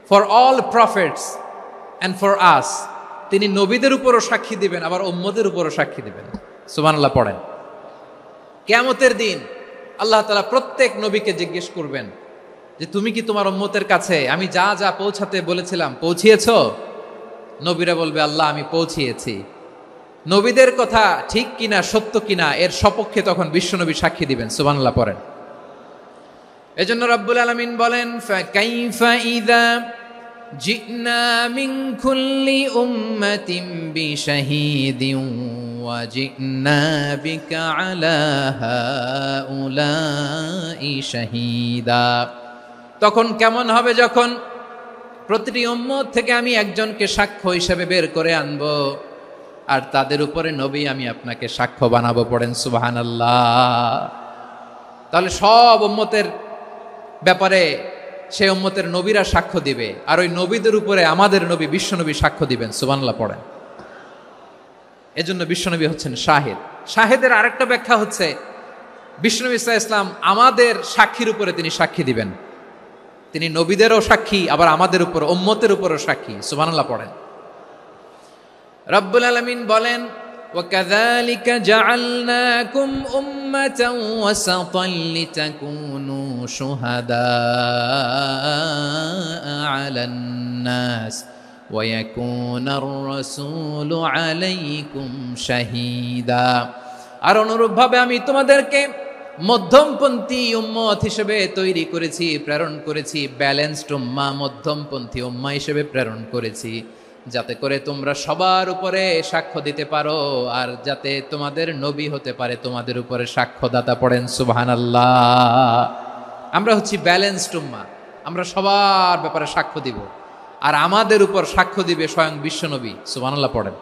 for all prophets and for us. তিনি নবীদের উপরও সাক্ষী দিবেন, আবার উম্মতের উপরও সাক্ষী দিবেন। সুবহানাল্লাহ পড়েন। কিয়ামতের দিন আল্লাহ তাআলা প্রত্যেক নবীকে জিজ্ঞেস করবেন যে তুমি কি তোমার উম্মতের কাছে আমি যা যা পৌঁছাতে বলেছিলাম পৌঁছিয়েছো? নবীরা বলবে আল্লাহ আমি পৌঁছিয়েছি। নবীদের কথা ঠিক কিনা সত্য কিনা এর সপক্ষে তখন বিশ্বনবী সাক্ষী দিবেন। সুবহানাল্লাহ পড়েন। এজন্য রব্বুল আলামিন বলেন, ফাকাইফা ইযা জিনা মিন কুল্লি উম্মাতিন বিশাহীদিন ওয়া জিনা বিকা আলা হাউলাই শাহীদা। তখন কেমন হবে যখন প্রতিটি উম্মত থেকে আমি একজনকে সাক্ষ্য হিসেবে বের করে আনবো, আর তাদের উপরে নবী আমি আপনাকে সাক্ষ্য বানাবো। পড়েন সুবহানাল্লাহ। তাহলে সব উম্মতের ব্যাপারে সেই উম্মতের নবীরা সাক্ষ্য দিবে, আর ওই নবীদের উপরে আমাদের নবী বিশ্বনবী সাক্ষ্য দিবেন। সুবহানাল্লাহ পড়েন। এজন্য বিশ্বনবী হচ্ছেন শাহিদ। শাহিদের আরেকটা ব্যাখ্যা হচ্ছে বিশ্বনবী সাল্লাল্লাহু আলাইহি ওয়াসাল্লাম আমাদের সাক্ষীর উপরে তিনি সাক্ষী দিবেন। তিনি নবীদেরও সাক্ষী, আবার আমাদের উপর উম্মতের উপরও সাক্ষী। সুবহানাল্লাহ পড়েন। রব্বুল আলামিন বলেন, وَكَذَلِكَ جَعَلْنَاكُمْ أُمَّةً وَسَطًا لِتَكُونُوا شُهَدَاءَ عَلَى النَّاسِ وَيَكُونَ الرَّسُولُ عَلَيْكُمْ شَهِيدًا। আর অনুরূপভাবে আমি তোমাদেরকে মধ্যমপন্থী উম্মত হিসেবে তৈরি করেছি, প্রেরণ করেছি। ব্যালেন্সড উম্মাহ, মধ্যমপন্থী উম্মাহ হিসেবে প্রেরণ করেছি, যাতে করে তোমরা সবার উপরে সাক্ষ্য দিতে পারো, আর যাতে তোমাদের নবী হতে পারে তোমাদের উপরে সাক্ষ্যদাতা। পড়েন সুবহানাল্লাহ। আমরা হচ্ছি ব্যালেন্সড উম্মাহ, আমরা সবার ব্যাপারে সাক্ষ্য দিব, আর আমাদের উপর সাক্ষ্য দিবে স্বয়ং বিশ্বনবী। সুবহানাল্লাহ পড়েন।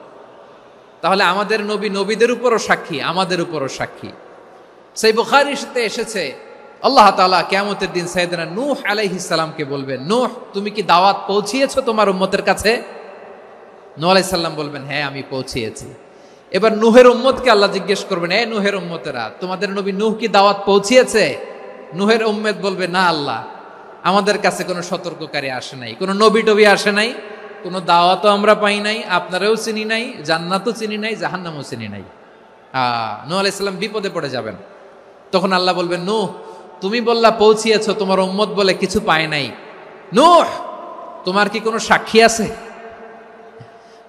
তাহলে আমাদের নবী নবীদের উপরও সাক্ষী, আমাদের উপরও সাক্ষী। সেই বুখারীতে এসেছে আল্লাহ তাআলা কিয়ামতের দিন সাইয়েদনা নূহ আলাইহিস সালামকে বলবেন, নূহ তুমি কি দাওয়াত পৌঁছিয়েছো তোমার উম্মতের কাছে? নূহ আলাইহিস সালাম বলবেন, হ্যাঁ আমি পৌঁছিয়েছি। এবার নূহের উম্মতকে আল্লাহ জিজ্ঞেস করবেন, এ নূহের উম্মতেরা, তোমাদের নবী নূহ কি দাওয়াত পৌঁছিয়েছে? নূহের উম্মত বলবে, না আল্লাহ, আমাদের কাছে কোনো সতর্ককারী আসে নাই, কোনো নবী টবি আসে নাই, কোনো দাওয়াতও আমরা পাই নাই, আপনারাও চিনি নাই, জান্নাতও চিনি নাই, জাহান্নামও চিনি নাই। নূহ আলাইহিস সালাম বিপদে পড়ে যাবেন। তখন আল্লাহ বলবেন, নূহ তুমি বললা পৌঁছিয়েছো, তোমার উম্মত বলে কিছু পায় নাই। নূহ তোমার কি কোনো সাক্ষী আছে?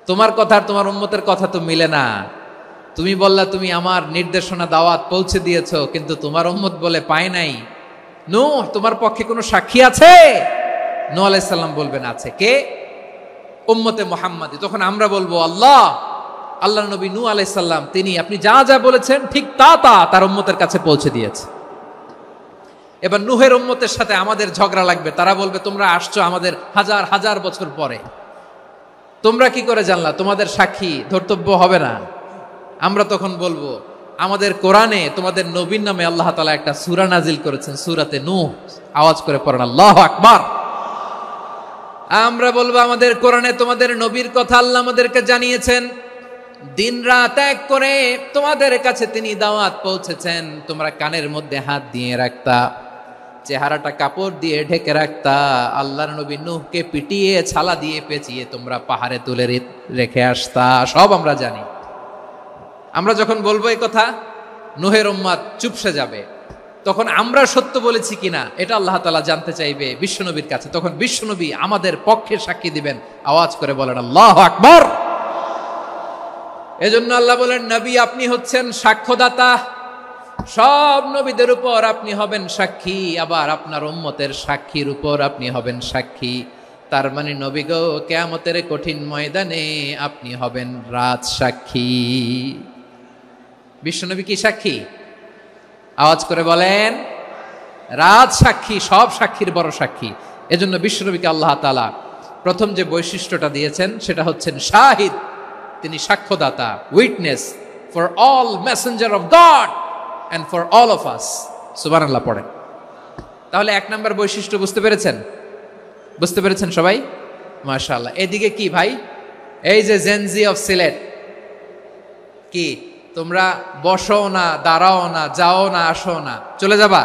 তোমার কথা আর তোমার উম্মতের কথা তো মিলে না। তুমি বললা তুমি আমার নির্দেশনা দাওয়াত পৌঁছে দিয়েছো, কিন্তু তোমার উম্মত বলে পায় নাই। নূহ তোমার পক্ষে কোনো সাক্ষী আছে? নূহ আলাইহিস সালাম বলবেন, আছে। কে? উম্মতে মুহাম্মাদী। তখন আমরা বলবো, আল্লাহ নবী নূহ আলাইহিস সালাম তিনি আপনি যা যা বলেছেন ঠিক তা তার উম্মতের কাছে পৌঁছে দিয়েছে। এবার নূহের উম্মতের সাথে আমাদের ঝগড়া লাগবে। তারা বলবে, তোমরা আসছো আমাদের হাজার হাজার বছর পরে, তোমরা কি করে জানলা? তোমাদের সাক্ষী ধর্তব্য হবে না। আমরা তখন বলবো, আমাদের কোরআনে তোমাদের নবীর নামে আল্লাহ তাআলা একটা সূরা নাজিল করেছেন, সূরাতে নূহ। আওয়াজ করে পড়েন আল্লাহু আকবার। আমরা বলবো, আমাদের কোরআনে তোমাদের নবীর কথা আল্লাহ আমাদেরকে জানিয়েছেন, দিন রাত এক করে তোমাদের কাছে তিনি দাওয়াত পৌঁছেছেন। তোমরা কানের মধ্যে হাত দিয়ে রাখতা, চেহারাটা কাপড় দিয়ে ঢেকে রাখতা, আল্লাহর নবী নূহকে পিটিয়ে ছালা দিয়ে পেঁচিয়ে তোমরা পাহাড়ে তুলে রেখে আসতা। সব আমরা জানি। আমরা যখন বলবো এই কথা, নূহের উম্মত চুপসে যাবে। তখন আমরা সত্য বলেছি কিনা এটা আল্লাহ তাআলা জানতে চাইবে বিশ্বনবীর কাছে। তখন বিশ্বনবী আমাদের পক্ষে সাক্ষী দিবেন। আওয়াজ করে বলেন আল্লাহু আকবার। এজন্য আল্লাহ বলেন, নবী আপনি হচ্ছেন সাক্ষ্যদাতা, সব নবীদের উপর আপনি হবেন সাক্ষী, আবার আপনার উম্মতের সাক্ষীর উপর আপনি হবেন সাক্ষী। তার মানে নবী গো, কিয়ামতের কঠিন ময়দানে আপনি হবেন রাজ সাক্ষী। বিশ্বনবী কি সাক্ষী? আওয়াজ করে বলেন, রাজ সাক্ষী, সব সাক্ষীর বড় সাক্ষী। এজন্য বিশ্বনবীকে আল্লাহ তাআলা প্রথম যে বৈশিষ্ট্যটা দিয়েছেন সেটা হচ্ছেন শাহিদ। তিনি সাক্ষ্যদাতা, witness for all messenger of God and for all of us। সুবহানাল্লাহ পড়েন। তাহলে এক নাম্বার বৈশিষ্ট্য বুঝতে পেরেছেন? বুঝতে পেরেছেন সবাই? মাশাআল্লাহ। এদিকে কি ভাই, এই যে জেনজি অফ সিলেট, কি তোমরা বসো না, দাঁড়াও না, যাও না, আসো না, চলে যাবা?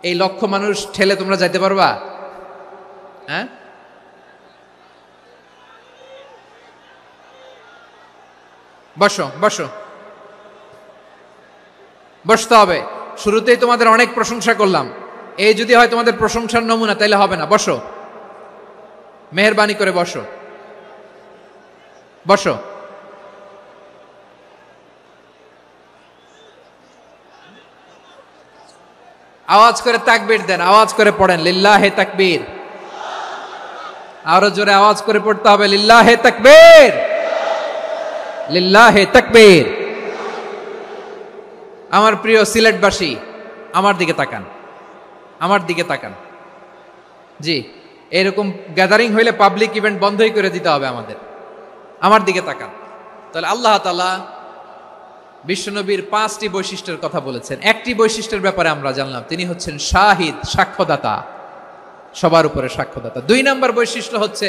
এই লক্ষ মানুষ ঠেলে তোমরা যাইতে পারবা? হ্যাঁ, বসো বসো, বসতে হবে। শুরুতেই তোমাদের অনেক প্রশংসা করলাম, এই যদি হয় তোমাদের প্রশংসার নমুনা, তাইলে হবে না। বসো, মেহেরবানি করে বসো, বসো। আওয়াজ করে তাকবীর দেন, আওয়াজ করে পড়েন লিল্লাহে তাকবীর। আরো জোরে আওয়াজ করে পড়তে হবে লিল্লাহে তাকবীর, লিল্লাহে তাকবীর। আমার প্রিয় সিলেটবাসী, আমার দিকে তাকান, আমার দিকে তাকান। জি, এরকম গ্যাদারিং হইলে পাবলিক ইভেন্ট বন্ধই করে দিতে হবে আমাদের। আমার দিকে তাকান। তাহলে আল্লাহ তাআলা বিশ্বনবীর 5টি বৈশিষ্ট্যের কথা বলেছেন। একটি বৈশিষ্ট্যের ব্যাপারে আমরা জানলাম, তিনি হচ্ছেন শাহিদ, সাক্ষ্যদাতা, সবার উপরে সাক্ষ্যদাতা। 2 নম্বর বৈশিষ্ট্য হচ্ছে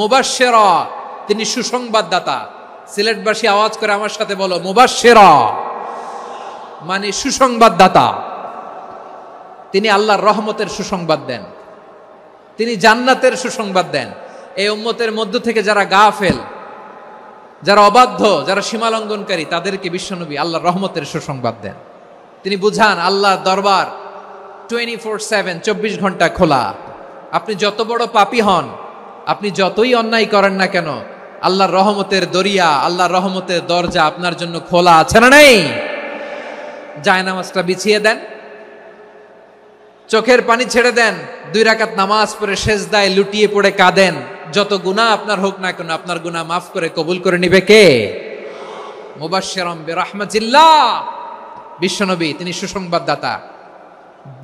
মুবাশশিরা, তিনি সুসংবাদদাতা। সিলেটবাসী আওয়াজ করে আমার সাথে বলো, মুবাশশিরা মানে সুসংবাদদাতা। তিনি আল্লাহর রহমতের সুসংবাদ দেন, তিনি জান্নাতের সুসংবাদ দেন। এই উম্মতের মধ্য থেকে যারা গাফেল, যারা অবাধ্য, যারা সীমালঙ্ঘনকারী, তাদেরকে বিশ্বনবী আল্লাহর রহমতের সুসংবাদ দেন। তিনি বুঝান আল্লাহর দরবার 24/7, 24 ঘন্টা খোলা। আপনি যত বড় পাপী হন, আপনি যতই অন্যায় করেন না কেন, আল্লাহর রহমতের দরিয়া, আল্লাহর রহমতের দরজা আপনার জন্য খোলা আছে না নেই? জায়নামাজটা বিছিয়ে দেন, চোখের পানি ছেড়ে দেন, 2 রাকাত নামাজ পড়ে সেজদায় লুটিয়ে পড়ে কাঁদেন। যত গুনাহ আপনার হোক না কেন, আপনার গুনাহ মাফ করে কবুল করে নিবে কে? মুবাশশিরাম বিরাহমাতিল্লাহ। বিশ্বনবী তিনি সুসংবাদদাতা,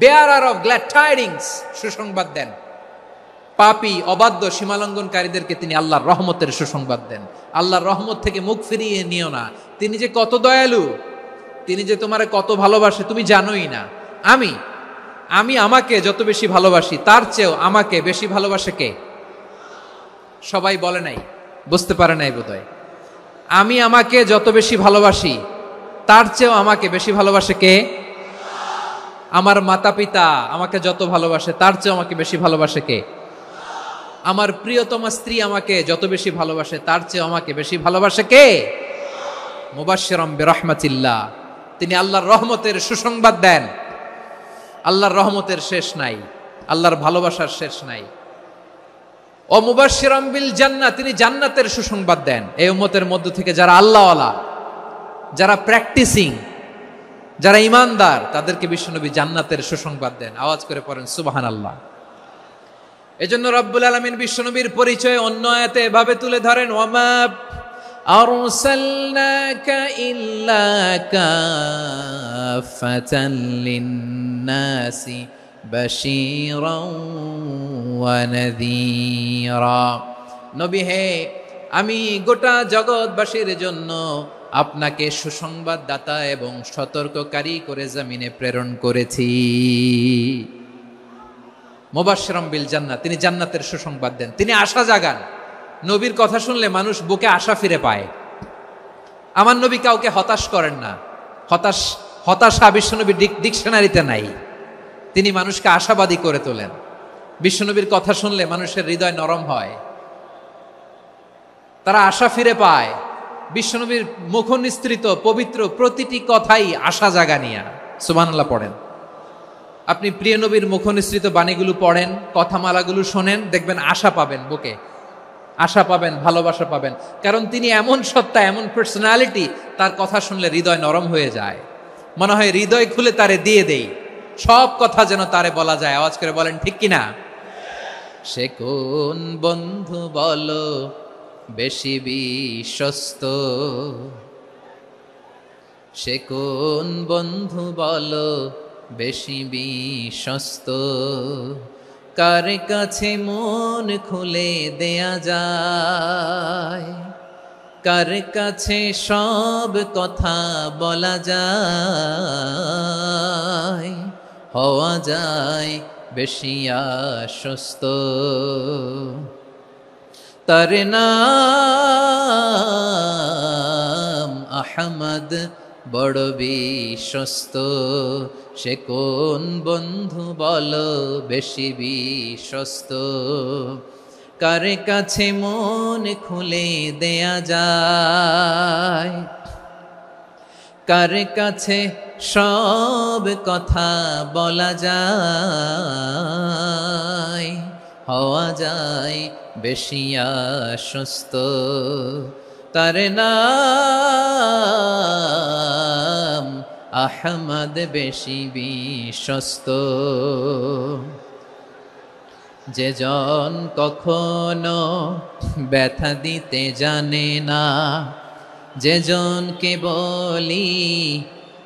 বেয়ারার অফ গ্ল্যাড টাইডিংস, সুসংবাদ দেন। পাপী, অবাধ্য, সীমালঙ্ঘনকারীদেরকে তিনি আল্লাহর রহমতের সুসংবাদ দেন। আল্লাহর রহমত থেকে মুখ ফিরিয়ে নিও না। তিনি যে কত দয়ালু, তিনি যে তোমারে কত ভালোবাসে তুমি জানোই না। আমি আমাকে যত বেশি ভালোবাসি, তার চেয়েও আমাকে বেশি ভালোবাসে কে? সবাই বলে নাই, বুঝতে পারে নাই বোধহয়। আমি আমাকে যত বেশি ভালোবাসি, তার চেয়েও আমাকে বেশি ভালোবাসে কে? আমার মাতা পিতা আমাকে যত ভালোবাসে, তার চেয়েও আমাকে বেশি ভালোবাসে কে? আমার প্রিয়তমা স্ত্রী আমাকে যত বেশি ভালোবাসে, তার চেয়েও আমাকে বেশি ভালোবাসে কে? মুবাশশিরাম বিরাহমাতিল্লাহ, তিনি আল্লাহর রহমতের সুসংবাদ দেন। আল্লাহর রহমতের শেষ নাই, আল্লাহর ভালোবাসার শেষ নাই। ও মুবাশশিরাম বিল জান্নাহ, তিনি জান্নাতের সুসংবাদ দেন। এই উম্মতের মধ্য থেকে যারা আল্লাহওয়ালা, যারা প্র্যাকটিসিং, যারা ঈমানদার, তাদেরকে বিশ্বনবী জান্নাতের সুসংবাদ দেন। আওয়াজ করে পড়েন সুবহানাল্লাহ। এজন্য রব্বুল আলামিন বিশ্বনবীর পরিচয় অন্য আয়াতে এভাবে তুলে ধরেন, ওয়ামা আরসালনাকা ইল্লা কাফাতান লিন্নাসি বাশীরাও ওয়া নাযীরা। নবী হে, আমি গোটা জগৎবাসীর জন্য আপনাকে সুসংবাদদাতা এবং সতর্ককারী করে জমিনে প্রেরণ করেছি। মুবাশশিরাম বিল জান্নাহ, তিনি জান্নাতের সুসংবাদ দেন, তিনি আশা জাগান। নবীর কথা শুনলে মানুষ বুকে আশা ফিরে পায়। আমার নবী কাউকে হতাশ করেন না। হতাশা বিশ্বনবীর ডিকশনারিতে নাই। তিনি মানুষকে আশাবাদী করে তোলেন। বিশ্বনবীর কথা শুনলে মানুষের হৃদয় নরম হয়, তারা আশা ফিরে পায়। বিশ্বনবীর মুখ নিঃসৃত পবিত্র প্রতিটি কথাই আশা জাগানিয়া। সুবহানাল্লাহ পড়েন। আপনি প্রিয় নবীর মুখ নিঃসৃত বাণীগুলো পড়েন, কথামালাগুলো শোনেন, দেখবেন আশা পাবেন, বুকে আশা পাবেন, ভালোবাসা পাবেন। কারণ তিনি এমন সত্তা, এমন পার্সোনালিটি, তার কথা শুনলে হৃদয় নরম হয়ে যায়। মনে হয় হৃদয় খুলে তারে দিয়ে দেই, সব কথা যেন তারে বলা যায়। আওয়াজ করে বলেন ঠিক কিনা? সে কোন বন্ধু বলো বেশি বিশ্বস্ত, সে কোন বন্ধু বলো বেশি বিশ্বস্ত, কার কাছে মন খুলে দেয়া যায়, কার কাছে সব কথা বলা যায়, হওয়া যায় বেশি আশ্বস্ত। তার নাম আহমদ, বড় বিশ্বস্ত। সে কোন বন্ধু বলো বেশি বিশ্বস্ত, কার কাছে মন খুলে দেয়া যায়, কার কাছে সব কথা বলা যায়, হওয়া যায় বেশি আশ্বস্ত। তার নাম আহমদ বেশি বিশ্বস্ত। যে জন কখনো ব্যথা দিতে জানে না, যে জনকে বলি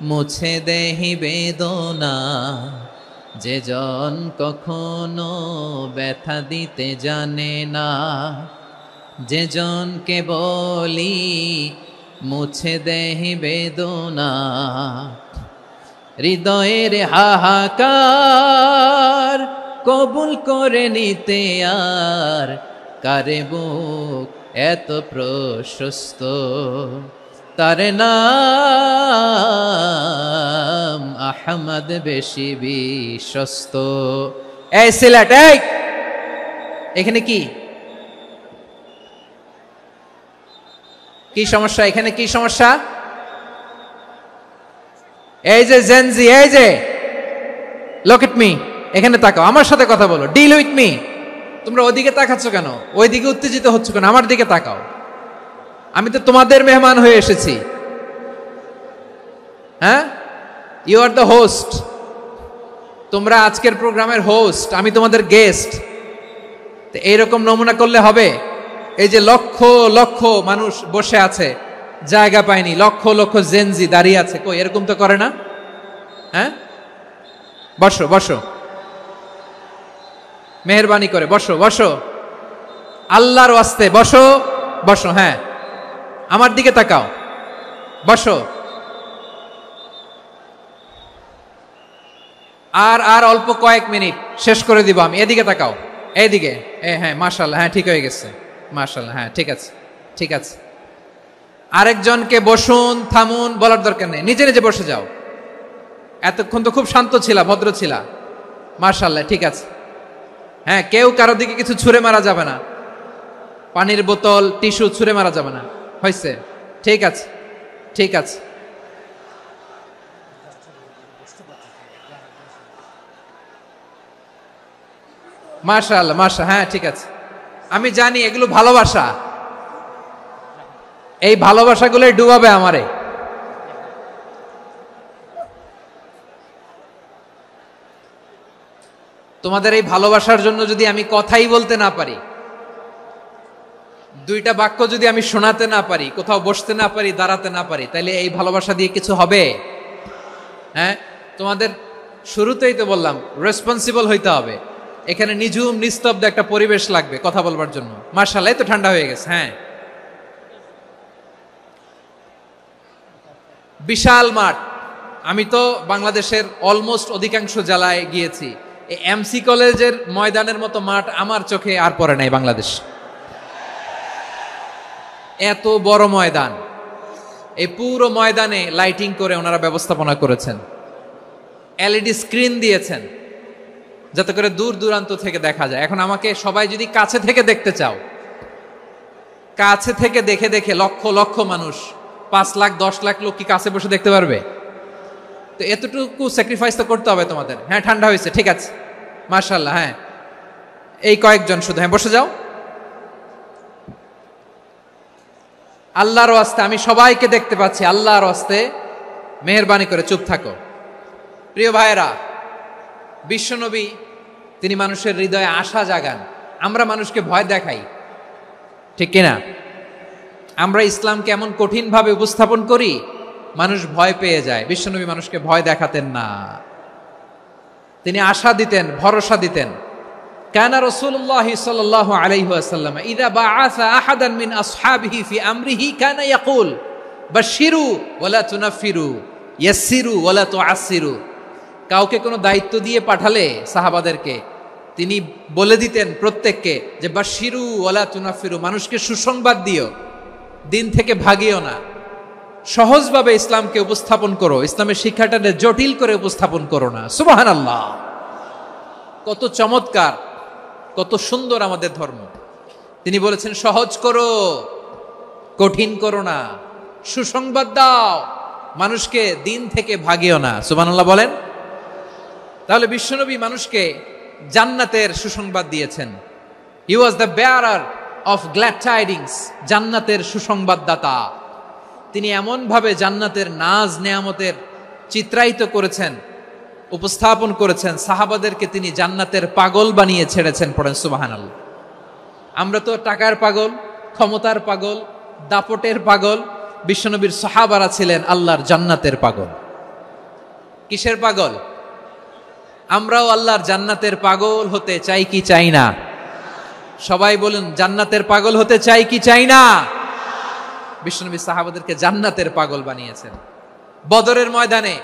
মুছে দেহি বেদনা, যে জন কখনো ব্যথা দিতে জানে না, যে জনকে বলি মুছে দেহি বেদনা, হৃদয়ের হাহাকার কবুল করে নিতে আর কারে বুক এত প্রশস্ত। তার নাম আহমদ বেশি বিশ্বস্ত। এই সিলেট, এই এখানে কি কি সমস্যা? এখানে কি সমস্যা? এই যে জেনজি, এই যে লুক এট মি, এখানে তাকাও, আমার সাথে কথা বলো, ডিল উইথ মি। তোমরা ওইদিকে তাকাচ্ছ কেন? ওইদিকে উত্তেজিত হচ্ছ কেন? আমার দিকে তাকাও, আমি তো তোমাদের মেহমান হয়ে এসেছি। হ্যাঁ, ইউ আর দ্য হোস্ট। তোমরা আজকের প্রোগ্রামের হোস্ট, আমি তোমাদের গেস্ট। তো এইরকম নমুনা করলে হবে? এই যে লক্ষ লক্ষ মানুষ বসে আছে, জায়গা পায়নি, লক্ষ লক্ষ জেনজি দাঁড়িয়ে আছে, কই এরকম তো করে না? হ্যাঁ, বসো বসো, মেহেরবানি করে বসো বসো, আল্লাহর ওয়াস্তে বসো বসো। হ্যাঁ, আমার দিকে তাকাও, বসো। আর আর অল্প কয়েক মিনিট, শেষ করে দিব আমি। এদিকে তাকাও, এইদিকে। হ্যাঁ, মাশাআল্লাহ, হ্যাঁ ঠিক হয়ে গেছে, মাশাআল্লাহ, হ্যাঁ ঠিক আছে, ঠিক আছে। আরেকজনকে বসুন, থামুন বলার দরকার নেই, নিজে নিজে বসে যাও। এতক্ষণ তো খুব শান্ত ছিলা, ভদ্র ছিলা, মাশাআল্লাহ, ঠিক আছে। হ্যাঁ, কেউ কারো দিকে কিছু ছুঁড়ে মারা যাবে না, পানির বোতল, টিস্যু ছুঁড়ে মারা যাবে না, হয়েছে? ঠিক আছে, ঠিক আছে। মাশাআল্লাহ, মাশা, হ্যাঁ ঠিক আছে। আমি জানি এগুলো ভালোবাসা, এই ভালোবাসাগুলোই ডুবাবে আমারে। তোমাদের এই ভালোবাসার জন্য যদি আমি কথাই বলতে না পারি, দুইটা বাক্য যদি আমি শোনাতে না পারি, কোথাও বসতে না পারি, দাঁড়াতে না পারি, তাহলে এই ভালোবাসা দিয়ে কিছু হবে? হ্যাঁ, তোমাদের শুরুতেই তো বললাম রেসপন্সিবল হইতে হবে। এখানে নিঝুম নিস্তব্ধ একটা পরিবেশ লাগবে কথা বলবার জন্য। মাশাআল্লাহ, তো ঠান্ডা হয়ে গেছে। হ্যাঁ, বিশাল মাঠ। আমি তো বাংলাদেশের অলমোস্ট অধিকাংশ জেলায় গিয়েছি, এই এমসি কলেজের ময়দানের মতো মাঠ আমার চোখে আর পড়ে নাই বাংলাদেশ। এত বড় ময়দান, এই পুরো ময়দানে লাইটিং করে ওনারা ব্যবস্থাপনা করেছেন, এলইডি স্ক্রিন দিয়েছেন যাতে করে দূর দূরান্ত থেকে দেখা যায়। এখন আমাকে সবাই যদি কাছে থেকে দেখতে চাও, কাছে থেকে দেখে দেখে লক্ষ লক্ষ মানুষ, 5 লাখ 10 লাখ লোক কি কাছে বসে দেখতে পারবে? তো এতটুকু স্যাক্রিফাইস তো করতে হবে তোমাদের। হ্যাঁ, ঠান্ডা হয়েছে, ঠিক আছে, মাশাআল্লাহ। হ্যাঁ, এই কয়েকজন শুধু, হ্যাঁ বসে যাও। আল্লাহর ওয়াস্তে আমি সবাইকে দেখতে পাচ্ছি, আল্লাহর ওয়াস্তে মেহেরবানি করে চুপ থাকো। প্রিয় ভাইয়েরা, বিশ্বনবী তিনি মানুষের হৃদয়ে আশা জাগান। আমরা মানুষকে ভয় দেখাই, ঠিক কিনা? আমরা ইসলামকে এমন কঠিনভাবে উপস্থাপন করি, মানুষ ভয় পেয়ে যায়। বিশ্বনবী মানুষকে ভয় দেখাতেন না, তিনি আশা দিতেন, ভরসা দিতেন। কানা রাসূলুল্লাহ সাল্লাল্লাহু আলাইহি ওয়াসাল্লাম ইযা বাআসা আহাদান মিন আসহাবিহি ফি আমরিহি কানা ইয়াকুল বাশশিরু ওয়ালা তুনাফিরু ইয়াসসিরু ওয়ালা তুআসসিরু। কাউকে কোনো দায়িত্ব দিয়ে পাঠালে সাহাবাদেরকে তিনি বলে দিতেন প্রত্যেককে যে বাশশিরু ওয়ালা তুনাফিরু, মানুষকে সুসংবাদ দিও, দিন থেকে ভাগিও না। সহজভাবে ইসলামকে উপস্থাপন করো, ইসলামের শিক্ষাটাকে জটিল করে উপস্থাপন করো না। সুবহানাল্লাহ, কত চমৎকার, কত সুন্দর আমাদের ধর্ম। তিনি বলেছেন সহজ করো, কঠিন করো না, সুসংবাদ দাও, মানুষকে দিন থেকে ভাগিও না। সুবহানাল্লাহ বলেন। তাহলে বিশ্বনবী মানুষকে জান্নাতের সুসংবাদ দিয়েছেন। He was the bearer of glad tidings, জান্নাতের সুসংবাদদাতা। তিনি এমন ভাবে জান্নাতের নাজ নেয়ামতের চিত্রায়িত করেছেন, উপস্থাপন করেছেন, সাহাবাদেরকে তিনি জান্নাতের পাগল বানিয়ে ছেড়েছেন। পড়েন সুবহানাল্লাহ। আমরা তো টাকার পাগল, ক্ষমতার পাগল, দাপটের পাগল। বিশ্বনবীর সাহাবারা ছিলেন আল্লাহর জান্নাতের পাগল। কিসের পাগল? আমরাও আল্লাহর জান্নাতের পাগল হতে চাই কি চাই না? সবাই বলুন, জান্নাতের পাগল হতে চাই কি চাই না? বিশ্বনবী সাহাবাদেরকে জান্নাতের পাগল বানিয়েছেন। বদরের ময়দানে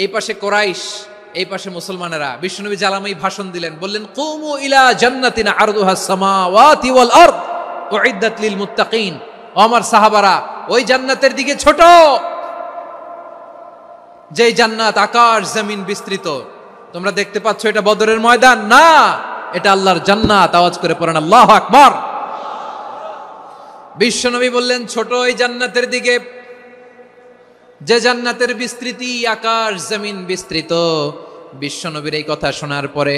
এই পাশে কোরাইশ, এই পাশে মুসলমানেরা। বিশ্বনবী জালামাই ভাষণ দিলেন, বললেন, কুমু ইলা জান্নাতিন আরদুহাস সামাওয়াতি ওয়াল আরদ উইদ্দাত লিল মুত্তাকিন। ও আমার সাহাবারা, ওই জান্নাতের দিকে ছোট, যে জান্নাত আকাশ জমিন বিস্তৃত। তোমরা দেখতে পাচ্ছ এটা বদরের ময়দান না, এটা আল্লাহর জান্নাত। আওয়াজ করে পড়েন আল্লাহু আকবার। বিশ্বনবী বললেন, ছোট ওই জান্নাতের দিকে, যে জান্নাতের বিস্তৃতি আকাশ জমিন বিস্তৃত। বিশ্বনবীর এই কথা শোনার পরে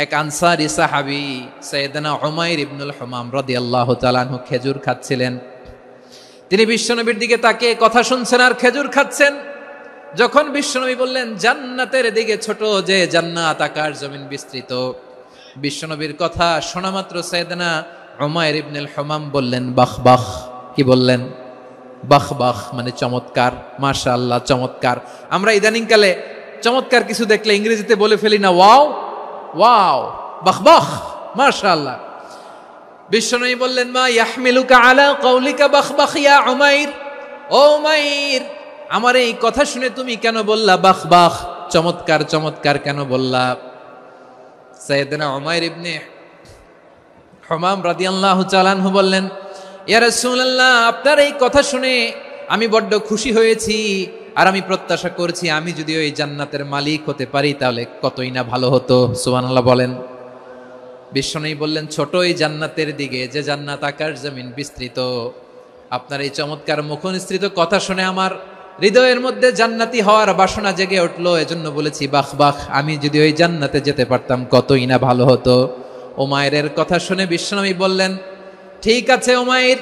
এক আনসারী সাহাবী সাইয়েদনা উমাইর ইবনুল হুমাম রাদিয়াল্লাহু তাআলা আনহু খেজুর খাচ্ছিলেন। তিনি বিশ্বনবীর দিকে তাকিয়ে কথা শুনছেন আর খেজুর খাচ্ছেন। যখন বিশ্বনবী বললেন জান্নাতের দিকে ছোট, যে জান্নাত আকাশ জমিন বিস্তৃত, বিশ্বনবীর কথা শোনা মাত্র সাইয়েদনা উমাইর ইবনুল হুমাম বললেন বাহ বাহ। কি বললেন? বাহ বাহ, মানে চমৎকার, মাশাআল্লাহ, চমৎকার। আমরা ইদানিং কালে চমৎকার কিছু দেখলে ইংরেজিতে বলে ফেলি না, ওয়াও ওয়াও, বাহ বাহ, মাশাআল্লাহ। বিশ্বনবী বললেন, মা ইয়াহমিলুকা আলা কওলিকা বাহ বাহ ইয়া উমাইর। ও উমাইর, আমার এই কথা শুনে তুমি কেন বললা বাহ বাহ, চমৎকার চমৎকার কেন বললা? সাইয়েদনা উমাইর ইবনে হুমাম রাদিয়াল্লাহু তাআলা আনহু বললেন, ইয়া রাসূলুল্লাহ, আপনার এই কথা শুনে আমি বড্ড খুশি হয়েছি, আর আমি প্রত্যাশা করছি আমি যদি ওই জান্নাতের মালিক হতে পারি তাহলে কতই না ভালো হতো। সুবহানাল্লাহ বলেন। বিশ্বনবী বললেন, ছোট এই জান্নাতের দিকে, যে জান্নাত আকাশ জমিন বিস্তৃত। আপনার এই চমৎকার মুখনিসৃত কথা শুনে আমার হৃদয়ের মধ্যে জান্নাতি হওয়ার বাসনা জেগে উঠলো, এজন্য বলেছি বাহ বাহ, আমি যদি ওই জান্নাতে যেতে পারতাম কতই না ভালো হতো। উমাইরের কথা শুনে বিশ্বনবী বললেন, ঠিক আছে উমাইর,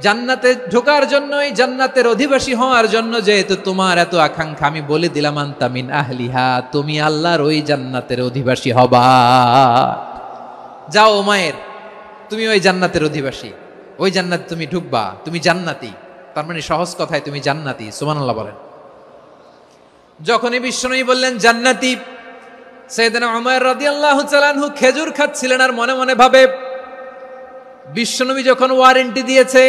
জান্নাতে ঢোকার জন্য, এই জান্নাতের অধিবাসী হওয়ার জন্য যেহেতু তোমার এত আকাঙ্ক্ষা, আমি বলে দিলাম আনতা মিন আহলিহা, তুমি আল্লাহর ওই জান্নাতের অধিবাসী হবা। যাও উমাইর, তুমি ওই জান্নাতের অধিবাসী, ওই জান্নাতে তুমি ঢুকবা, তুমি জান্নাতি। তার মানে সহজ কথায় তুমি জান্নাতি। সুবহানাল্লাহ বলেন। যখনই বিশ্বনবী বললেন জান্নাতি, সাইয়েদনা উমাইর রাদিয়াল্লাহু তাআলা আনহু খেজুর খাচ্ছিলেন আর মনে মনে ভাবে, বিশ্বনবী যখন ওয়ারেন্টি দিয়েছে,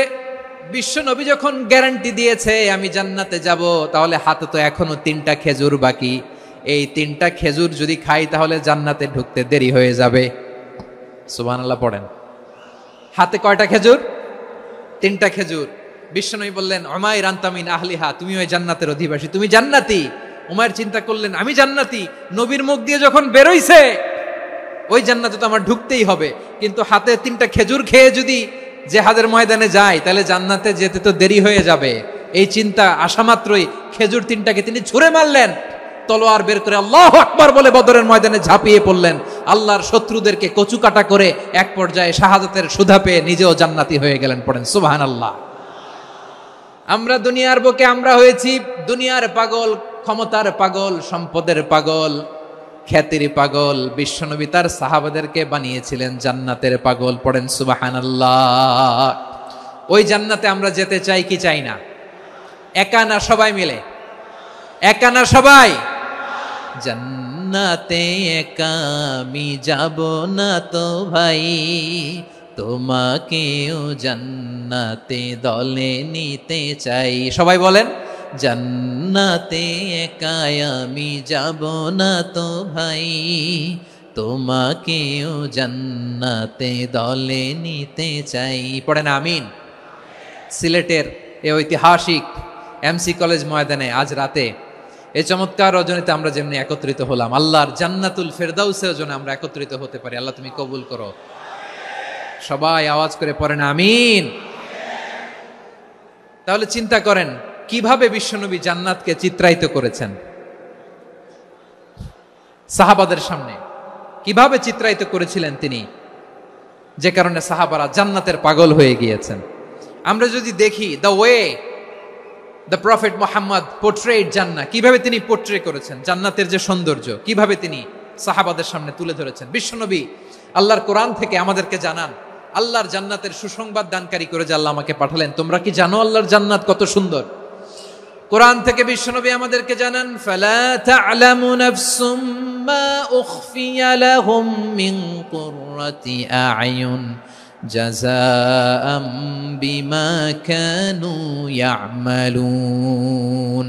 বিশ্বনবী যখন গ্যারান্টি দিয়েছে আমি জান্নাতে যাব, তাহলে হাতে তো এখনো 3টা খেজুর বাকি। এই 3টা খেজুর যদি খাই তাহলে জান্নাতে ঢুকতে দেরি হয়ে যাবে। সুবহানাল্লাহ পড়েন। হাতে কয়টা খেজুর? 3টা খেজুর। বিশ্বনবী বললেন, উমাইর আনতা মিন আহলিহা, তুমি ওই জান্নাতের অধিবাসী, তুমি জান্নাতি। উমাইর চিন্তা করলেন, আমি জান্নাতি, নবীর মুখ দিয়ে যখন বেরোইছে ওই জান্নাতে তো আমার ঢুকতেই হবে, কিন্তু হাতে 3টা খেজুর খেয়ে যদি জিহাদের ময়দানে যায় তাহলে জান্নাতে যেতে তো দেরি হয়ে যাবে। এই চিন্তা আসা মাত্রই খেজুর 3টাকে তিনি ছুঁড়ে মারলেন, তলোয়ার বের করে আল্লাহু আকবার বলে বদরের ময়দানে ঝাঁপিয়ে পড়লেন। আল্লাহর শত্রুদেরকে কচুকাটা করে এক পর্যায়ে শাহাদাতের সুধা পেয়ে নিজেও জান্নাতি হয়ে গেলেন। পড়েন সুবহানাল্লাহ। আমরা দুনিয়ার বুকে আমরা হয়েছি দুনিয়ার পাগল, ক্ষমতার পাগল, সম্পদের পাগল, খ্যাতির পাগল। বিশ্বনবী তার সাহাবাদেরকে বানিয়েছিলেন জান্নাতের পাগল। পড়েন সুবহানাল্লাহ। ওই জান্নাতে আমরা যেতে চাই কি চাই না? একা না সবাই মিলে? একা না সবাই? জান্নাতে একা আমি যাব না তো ভাই, তোমাকেও জান্নাতে দলে নিতে চাই। সবাই বলেন, জান্নাতে একা আমি যাব না তো ভাই, তোমাকেও জান্নাতে দলে নিতে চাই। পড়েন আমিন। সিলেটের এই ঐতিহাসিক এমসি কলেজ ময়দানে আজ রাতে এই চমৎকার রজনীতে আমরা যেমনি একত্রিত হলাম, আল্লাহর জান্নাতুল ফেরদাউসের জন্য আমরা একত্রিত হতে পারি। আল্লাহ তুমি কবুল করো। সবাই আওয়াজ করে পড়েন আমিন। তাহলে চিন্তা করেন কিভাবে বিশ্বনবী জান্নাতকে চিত্রায়িত করেছেন সাহাবাদের সামনে, কিভাবে চিত্রায়িত করেছিলেন তিনি, যে কারণে সাহাবারা জান্নাতের পাগল হয়ে গিয়েছেন। আমরা যদি দেখি the way the prophet Muhammad portrait জান্নাত, কিভাবে তিনি পোর্ট্রে করেছেন জান্নাতের যে সৌন্দর্য, কিভাবে তিনি সাহাবাদের সামনে তুলে ধরেছেন। বিশ্বনবী আল্লাহর কোরআন থেকে আমাদেরকে জানান আল্লাহর জান্নাতের সুসংবাদ দানকারী করে যে আল্লাহ আমাকে পাঠালেন। তোমরা কি জানো আল্লাহর জান্নাত কত সুন্দর? কোরআন থেকে বিশ্বনবী আমাদেরকে জানান, ফালা তা'লামু নাফসুম মা উখফিয়া লাহুম মিন কুররাতি আ'য়ুন জাযাআম বিমা কানু ইয়া'মালুন।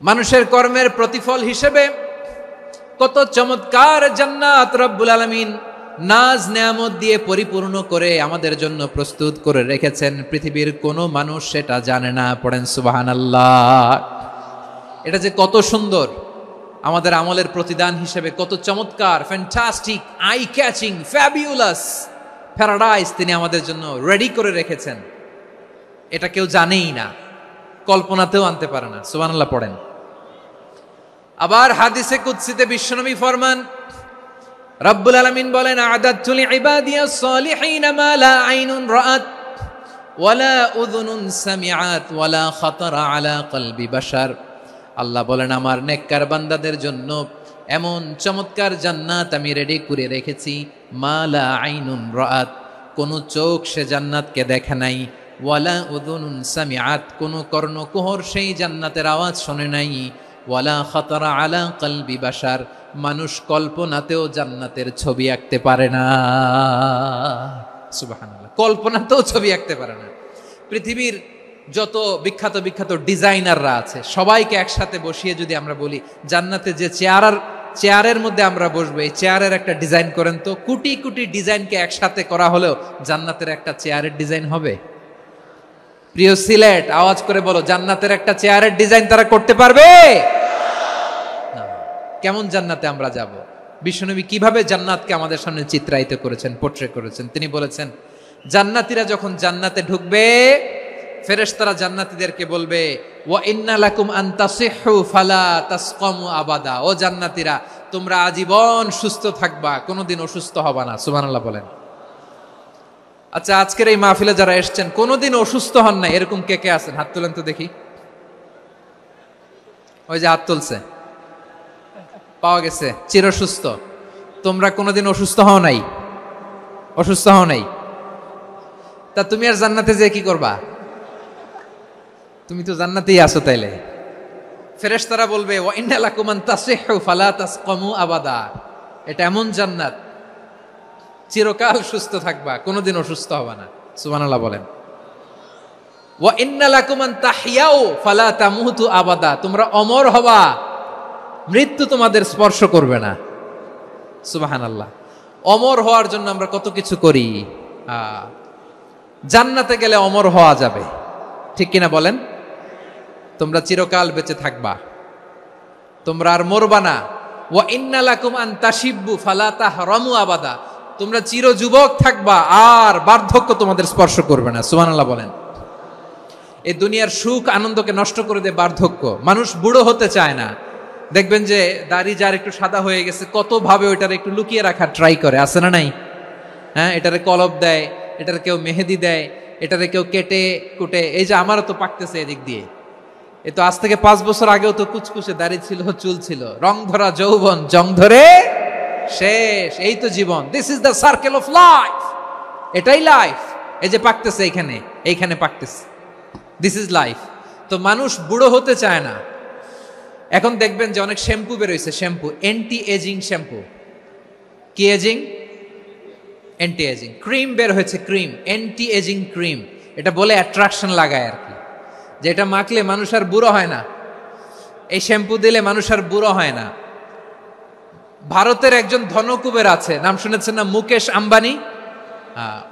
মানুষের কর্মের প্রতিফল হিসেবে কত চমৎকার জান্নাত রব্বুল আলামিন নাজ নেয়ামত দিয়ে পরিপূর্ণ করে আমাদের জন্য প্রস্তুত করে রেখেছেন। পৃথিবীর কোনো মানুষ সেটা জানে না। পড়েন সুবহানাল্লাহ। এটা যে কত সুন্দর, আমাদের আমলের প্রতিদান হিসেবে কত চমৎকার, fantastic, eye catching, fabulous paradise তিনি আমাদের জন্য রেডি করে রেখেছেন। এটা কেউ জানেই না, কল্পনাতেও আনতে পারে না। সুবহানাল্লাহ পড়েন। আবার হাদিসে কুদসিতে বিশ্বনবী ফরমান, রব্বুল আলামিন বলেন, আ'দাতু লিইবাদিয়াস সালিহিন মা লা আইনুন রাআত ওয়ালা উযুনুন সামিআত ওয়ালা খাতারা আলা কলবি বাশার। আল্লাহ বলেন, আমার নেককার বান্দাদের জন্য এমন চমৎকার জান্নাত আমি রেডি করে রেখেছি, মা লা আইনুন রাআত, কোন চোখ সে জান্নাতকে দেখে নাই, ওয়ালা উযুনুন সামিআত, কোন কর্ণকুহর সেই জান্নাতের আওয়াজ শোনে নাই, ওয়ালা খাতারা আলা কলবি বাশার, মানুষ কল্পনাতেও জান্নাতের ছবি আঁকতে পারে না। সুবহানাল্লাহ, কল্পনাতেও ছবি আঁকতে পারে না। পৃথিবীর যত বিখ্যাত বিখ্যাত ডিজাইনাররা আছে সবাইকে একসাথে বসিয়ে যদি আমরা বলি জান্নাতে যে চেয়ারের মধ্যে আমরা বসবো, এই চেয়ারের একটা ডিজাইন করেন তো, কোটি কোটি ডিজাইনকে একসাথে করা হলেও জান্নাতের একটা চেয়ারের ডিজাইন হবে? প্রিয় সিলেট, আওয়াজ করে বলো, জান্নাতের একটা চেয়ারের ডিজাইন তারা করতে পারবে? কেমন জান্নাতে আমরা যাব? বিশ্বনবী কিভাবে জান্নাতকে আমাদের সামনে চিত্রায়িত করেছেন, পোর্ট্রে করেছেন। তিনি বলেছেন, জান্নাতীরা যখন জান্নাতে ঢুকবে, ফেরেশতারা জান্নাতীদেরকে বলবে, ওয়া ইন্না লাকুম আন তাসিহু ফালা তাসকামু আবাদা। ও জান্নাতীরা, তোমরা আজীবন সুস্থ থাকবা, কোনোদিন অসুস্থ হবা না। সুবহানাল্লাহ বলেন। আচ্ছা, আজকের এই মাহফিলে যারা এসেছেন কোনোদিন অসুস্থ হন না, এরকম কে কে আছেন? হাত তোলেন তো দেখি। ওই যে হাত তুলছে, পাওয়া গেছে, চিরসুস্থ। তোমরা কোনোদিন অসুস্থ হও নাই? অসুস্থ হও নাই? তা তুমি আর জান্নাতে যে কি করবা? তুমি তো জান্নাতেই আছো। তাইলে ফেরেশতারা বলবে, ওয়া ইন্না লাকুম আন তাসিহু ফালা তাসকামু আবাদা। এটা এমন জান্নাত, চিরকাল সুস্থ থাকবা, কোনোদিন অসুস্থ হবা না। সুবহানাল্লাহ বলেন। ওয়া ইন্না লাকুম আন তাহইয়াউ ফালা তামুতু আবাদা। তোমরা অমর হবা, মৃত্যু তোমাদের স্পর্শ করবে না। সুবহানাল্লাহ। অমর হওয়ার জন্য আমরা কত কিছু করি। জান্নাতে গেলে অমর হওয়া যাবে, ঠিক কিনা বলেন? তোমরা চিরকাল বেঁচে থাকবা, তোমরা আর মরবা না। ওয়া ইন্না লাকুম আন তাশিব্বু ফালা তাহরামু আবাদা। তোমরা চির যুবক থাকবা, আর বার্ধক্য তোমাদের স্পর্শ করবে না। সুবহানাল্লাহ বলেন। এই দুনিয়ার সুখ আনন্দকে নষ্ট করে দেয় বার্ধক্য। মানুষ বুড়ো হতে চায় না। দেখবেন যে দাড়ি যার একটু সাদা হয়ে গেছে, কত ভাবে ওইটার একটু লুকিয়ে রাখার ট্রাই করে, আছে না নাই? হ্যাঁ, এটারে কলব দেয়, এটারে কেউ মেহেদি দেয়, এটারে কেউ কেটে কুটে। এই যে আমারও তো পাকতেছে এদিক দিয়ে, এ তো আজ থেকে 5 বছর আগেও তো কুচকুচে দাড়ি ছিল, চুল ছিল, রং ধরা যৌবন, জং ধরে শেষ। এই তো জীবন। This is the circle of life. এটাই লাইফ। এই যে পাকতেছে এইখানে, এইখানে পাকতেছে, দিস ইজ লাইফ। তো মানুষ বুড়ো হতে চায় না। এখন দেখবেন যে অনেক শ্যাম্পু বেরোইছে, শ্যাম্পু, অ্যান্টি এজিং শ্যাম্পু। কি এজিং? Anti aging. ক্রিম বের হয়েছে, ক্রিম, অ্যান্টি এজিং ক্রিম। এটা বলে অ্যাট্রাকশন লাগায় আর কি, যে এটা মাখলে মানুষ আর বুড়ো হয় না, এই শ্যাম্পু দিলে মানুষ আর বুড়ো হয় না। ভারতের একজন ধনকুবের আছে, নাম শুনেছেন না? মুকেশ আম্বানি।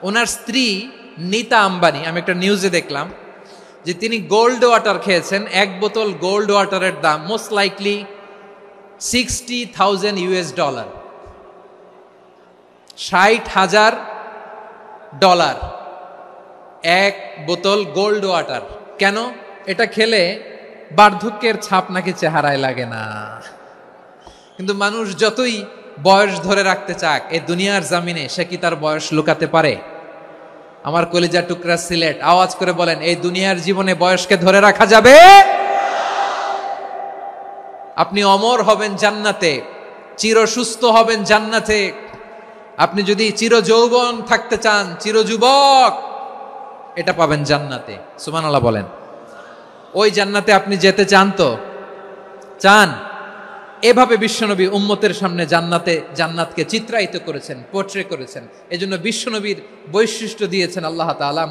ওনার স্ত্রী নীতা আম্বানি, আমি একটা নিউজে দেখলাম যে তিনি গোল্ড ওয়াটার খেয়েছেন। 1 বোতল গোল্ড ওয়াটারের দাম মোস্ট লাইকলি $60,000 $60,000 1 বোতল গোল্ড ওয়াটার। কেন? এটা খেলে বার্ধক্যের ছাপ নাকি চেহারায় লাগে না। কিন্তু মানুষ যতই বয়স ধরে রাখতে চাক এই দুনিয়ার জামিনে, সে কি তার বয়স লুকাতে পারে? আমার কলিজার টুকরা সিলেট, আওয়াজ করে বলেন, এই দুনিয়ার জীবনে বয়সকে ধরে রাখা যাবে? আপনি অমর হবেন জান্নাতে, চির সুস্থ হবেন জান্নাতে। আপনি যদি চির যৌবন থাকতে চান, চির যুবক, এটা পাবেন জান্নাতে। সুবহানাল্লাহ বলেন। ওই জান্নাতে আপনি যেতে চান তো? চান? এভাবে বিশ্বনবী উম্মতের সামনে জান্নাতকে চিত্রায়িত করেছেন, পোর্ট্রে করেছেন। এজন্য বিশ্বনবীর বৈশিষ্ট্য দিয়েছেন আল্লাহ তাআলা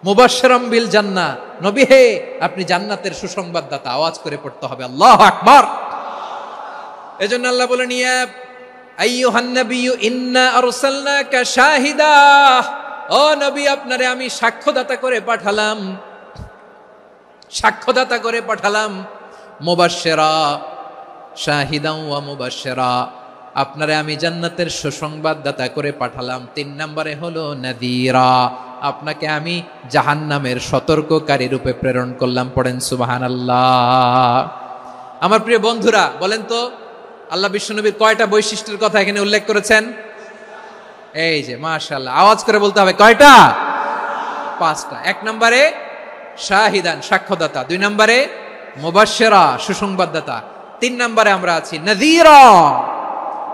মুবাশশিরাম বিল জান্নাহ। নবী হে, আপনি জান্নাতের সুসংবাদদাতা। আওয়াজ করে পড়তে হবে আল্লাহু আকবার। এজন্য আল্লাহ বলেন, ইয়া আইয়ুহান নাবিয়্যু ইন্না আরসালনাকা শাহিদা, ও নবী, আপনারে আমি সাক্ষ্যদাতা করে পাঠালাম। মুবাশশিরা শাহিদান ওয়া মুবাশশিরা, আপনারে আমি জান্নাতের সুসংবাদদাতা করে পাঠালাম। 3 নম্বরে হলো নাযীরা, আপনাকে আমি জাহান্নামের সতর্ককারী রূপে প্রেরণ করলাম। পড়েন সুবহানাল্লাহ। আমার প্রিয় বন্ধুরা, বলেন তো আল্লাহ বিশ্বনবীর কয়টা বৈশিষ্ট্যের কথা এখানে উল্লেখ করেছেন? এই যে মাশাআল্লাহ, আওয়াজ করে বলতে হবে, কয়টা? 5টা। 1 নম্বরে শাহিদান, সাক্ষ্যদাতা। 2 নম্বরে মুবাশশিরা, সুসংবাদদাতা। 3 নম্বরে আমরা আছি নাযীরা,